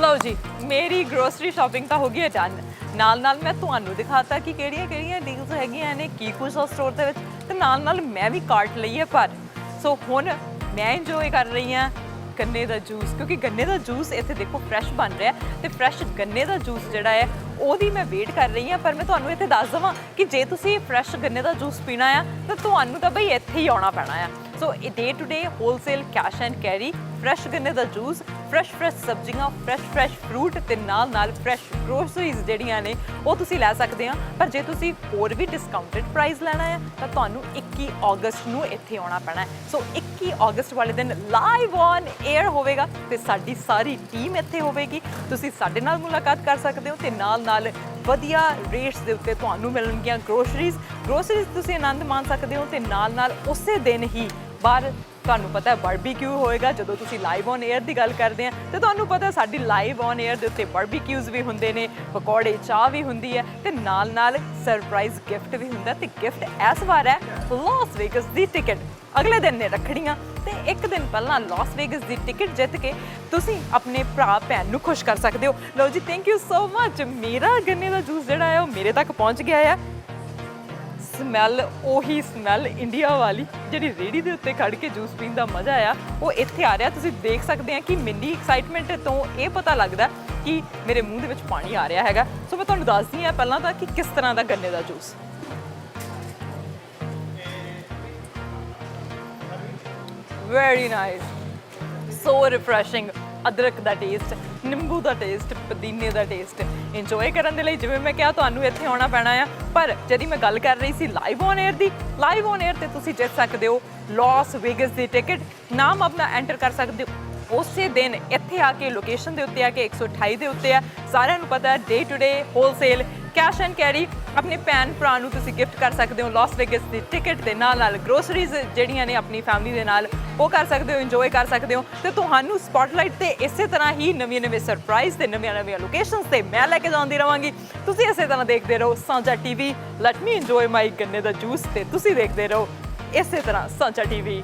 ਲਓ ਜੀ, ਮੇਰੀ ਗਰੋਸਰੀ ਸ਼ਾਪਿੰਗ ਤਾਂ ਹੋ ਗਈ ਹੈ ਡਨ। ਨਾਲ ਨਾਲ ਮੈਂ ਤੁਹਾਨੂੰ ਦਿਖਾਤਾ ਕਿ ਕਿਹੜੀਆਂ ਡੀਲਸ ਹੈਗੀਆਂ ਨੇ, ਕੀ ਕੁਝ ਆ ਸਟੋਰ ਦੇ ਵਿੱਚ, ਤੇ ਨਾਲ ਨਾਲ ਮੈਂ ਵੀ ਕਾਰਟ ਲਈ ਹੈ ਪਰ। ਸੋ ਹੁਣ ਮੈਂ ਇੰਜੋਏ ਕਰ ਰਹੀ ਹਾਂ ਗੰਨੇ ਦਾ ਜੂਸ, ਕਿਉਂਕਿ ਗੰਨੇ ਦਾ ਜੂਸ ਇੱਥੇ ਦੇਖੋ ਫਰੈਸ਼ ਬਣ ਰਿਹਾ ਤੇ ਫਰੈਸ਼ ਗੰਨੇ ਦਾ ਜੂਸ ਜਿਹੜਾ ਹੈ ਉਹਦੀ ਮੈਂ ਵੇਟ ਕਰ ਰਹੀ ਹਾਂ। ਪਰ ਮੈਂ ਤੁਹਾਨੂੰ ਇੱਥੇ ਦੱਸ ਦੇਵਾਂ ਕਿ ਜੇ ਤੁਸੀਂ ਫਰੈਸ਼ ਗੰਨੇ ਦਾ ਜੂਸ ਪੀਣਾ ਆ ਤਾਂ ਤੁਹਾਨੂੰ ਤਾਂ ਬਈ ਇੱਥੇ ਹੀ ਆਉਣਾ ਪੈਣਾ ਆ। So day to day wholesale cash and carry, fresh ਗੰਨੇ ਦਾ ਜੂਸ, ਫਰੈਸ਼ ਸਬਜ਼ੀਆਂ, ਫਰੈਸ਼ ਫਰੂਟ ਤੇ ਨਾਲ ਨਾਲ ਫਰੈਸ਼ ਗਰੋਸਰੀਜ਼ ਜਿਹੜੀਆਂ ਨੇ ਉਹ ਤੁਸੀਂ ਲੈ ਸਕਦੇ ਆ। ਪਰ ਜੇ ਤੁਸੀਂ ਹੋਰ ਵੀ ਡਿਸਕਾਊਂਟਡ ਪ੍ਰਾਈਸ ਲੈਣਾ ਹੈ ਤਾਂ ਤੁਹਾਨੂੰ 21 ਅਗਸਤ ਨੂੰ ਇੱਥੇ ਆਉਣਾ ਪੈਣਾ ਹੈ। ਸੋ 21 ਅਗਸਤ ਵਾਲੇ ਦਿਨ ਲਾਈਵ ਔਨ 에ਅਰ ਹੋਵੇਗਾ ਤੇ ਸਾਡੀ ਸਾਰੀ ਟੀਮ ਇੱਥੇ ਹੋਵੇਗੀ। ਤੁਸੀਂ ਸਾਡੇ ਨਾਲ ਮੁਲਾਕਾਤ ਕਰ ਸਕਦੇ ਹੋ ਤੇ ਨਾਲ ਵਧੀਆ ਰੇਟਸ ਦੇ ਉੱਤੇ ਤੁਹਾਨੂੰ ਮਿਲਣਗੀਆਂ ਗਰੋਸਰੀਜ਼ ਤੁਸੀਂ ਆਨੰਦ ਮਾਣ ਸਕਦੇ ਹੋ। ਤੇ ਨਾਲ ਉਸੇ ਦਿਨ ਹੀ ਬਾਹਰ ਤੁਹਾਨੂੰ ਪਤਾ ਹੈ ਬਾਰਬੀਕਿਊ ਹੋਏਗਾ। ਜਦੋਂ ਤੁਸੀਂ ਲਾਈਵ ਔਨ 에ਅਰ ਦੀ ਗੱਲ ਕਰਦੇ ਆ ਤੇ ਤੁਹਾਨੂੰ ਪਤਾ ਸਾਡੀ ਲਾਈਵ ਔਨ 에ਅਰ ਦੇ ਉੱਤੇ ਬਾਰਬੀਕਿਊਜ਼ ਵੀ ਹੁੰਦੇ ਨੇ, ਪਕੌੜੇ, ਚਾਹ ਵੀ ਹੁੰਦੀ ਹੈ ਤੇ ਨਾਲ ਸਰਪ੍ਰਾਈਜ਼ ਗਿਫਟ ਵੀ ਹੁੰਦਾ। ਤੇ ਗਿਫਟ ਇਸ ਵਾਰ ਹੈ ਲਾਸ ਵੇਗਸ ਦੀ ਟਿਕਟ। ਅਗਲੇ ਦਿਨ ਨੇ ਰੱਖੜੀਆਂ ਤੇ ਇੱਕ ਦਿਨ ਪਹਿਲਾਂ ਲਾਸ ਵੇਗਸ ਦੀ ਟਿਕਟ ਜਿੱਤ ਕੇ ਤੁਸੀਂ ਆਪਣੇ ਭਰਾ ਭੈਣ ਨੂੰ ਖੁਸ਼ ਕਰ ਸਕਦੇ ਹੋ। ਲਓ ਜੀ, ਥੈਂਕ ਯੂ ਸੋ ਮਚ। ਮੇਰਾ ਗੰਨੇ ਦਾ ਜੂਸ ਜਿਹੜਾ ਹੈ ਉਹ ਮੇਰੇ ਤੱਕ ਪਹੁੰਚ ਗਿਆ ਹੈ। ਸਮੈਲ, ਉਹੀ ਸਮੈਲ ਇੰਡੀਆ ਵਾਲੀ ਜਿਹੜੀ ਰੇੜੀ ਦੇ ਉੱਤੇ ਖੜ ਕੇ ਜੂਸ ਪੀਣ ਦਾ ਮਜ਼ਾ ਆ ਉਹ ਇੱਥੇ ਆ ਰਿਹਾ। ਤੁਸੀਂ ਦੇਖ ਸਕਦੇ ਆ ਕਿ ਮਿੰਨੀ ਐਕਸਾਈਟਮੈਂਟ ਤੋਂ ਇਹ ਪਤਾ ਲੱਗਦਾ ਕਿ ਮੇਰੇ ਮੂੰਹ ਦੇ ਵਿੱਚ ਪਾਣੀ ਆ ਰਿਹਾ ਹੈਗਾ। ਸੋ ਮੈਂ ਤੁਹਾਨੂੰ ਦੱਸਦੀ ਹਾਂ ਪਹਿਲਾਂ ਤਾਂ ਕਿ ਕਿਸ ਤਰ੍ਹਾਂ ਦਾ ਗੰਨੇ ਦਾ ਜੂਸ। ਵੈਰੀ ਨਾਈਸ, ਸੋ ਰਿਫਰੈਸ਼ਿੰਗ। ਅਦਰਕ ਦਾ ਟੇਸਟ, ਨਿੰਬੂ ਦਾ ਟੇਸਟ, ਪੁਦੀਨੇ ਦਾ ਟੇਸਟ ਇੰਜੋਏ ਕਰਨ ਦੇ ਲਈ ਜਿਵੇਂ ਮੈਂ ਕਿਹਾ ਤੁਹਾਨੂੰ ਇੱਥੇ ਆਉਣਾ ਪੈਣਾ ਆ। ਪਰ ਜਦ ਮੈਂ ਗੱਲ ਕਰ ਰਹੀ ਸੀ live on air the, live on air ਤੇ ਤੁਸੀਂ ਜਿੱਤ ਸਕਦੇ ਹੋ ਲਾਸ ਵੇਗਸ ਦੀ ਟਿਕਟ। ਨਾਮ ਆਪਣਾ ਐਂਟਰ ਕਰ ਸਕਦੇ ਹੋ ਉਸੇ ਦਿਨ ਇੱਥੇ ਆ ਕੇ, ਲੋਕੇਸ਼ਨ ਦੇ ਉੱਤੇ ਆ ਕੇ 128 ਦੇ ਉੱਤੇ ਆ। ਸਾਰਿਆਂ ਨੂੰ ਪਤਾ ਹੈ day to day wholesale cash and carry. ਆਪਣੇ ਭੈਣ ਭਰਾ ਨੂੰ ਤੁਸੀਂ ਗਿਫਟ ਕਰ ਸਕਦੇ ਹੋ ਲਾਸ ਵੇਗਸ ਦੀ ਟਿਕਟ ਦੇ ਨਾਲ ਗਰੋਸਰੀਜ਼ ਜਿਹੜੀਆਂ ਨੇ ਆਪਣੀ ਫੈਮਿਲੀ ਦੇ ਨਾਲ ਉਹ ਕਰ ਸਕਦੇ ਹੋ, ਇੰਜੋਏ ਕਰ ਸਕਦੇ ਹੋ। ਤੇ ਤੁਹਾਨੂੰ ਸਪੌਟਲਾਈਟ ਤੇ ਇਸੇ ਤਰ੍ਹਾਂ ਹੀ ਨਵੇਂ ਸਰਪ੍ਰਾਈਜ਼ ਤੇ ਨਵੀਆਂ ਲੋਕੇਸ਼ਨਸ ਤੇ ਮੈਂ ਲੈ ਕੇ ਜਾਂਦੀ ਰਵਾਂਗੀ। ਤੁਸੀਂ ਇਸੇ ਤਰ੍ਹਾਂ ਦੇਖਦੇ ਰਹੋ ਸਾਂਝਾ ਟੀਵੀ। ਲੈਟ ਮੀ ਇੰਜੋਏ ਮਾਈ ਗੰਨੇ ਦਾ ਜੂਸ ਤੇ ਤੁਸੀਂ ਦੇਖਦੇ ਰਹੋ ਇਸੇ ਤਰ੍ਹਾਂ ਸਾਂਝਾ ਟੀਵੀ।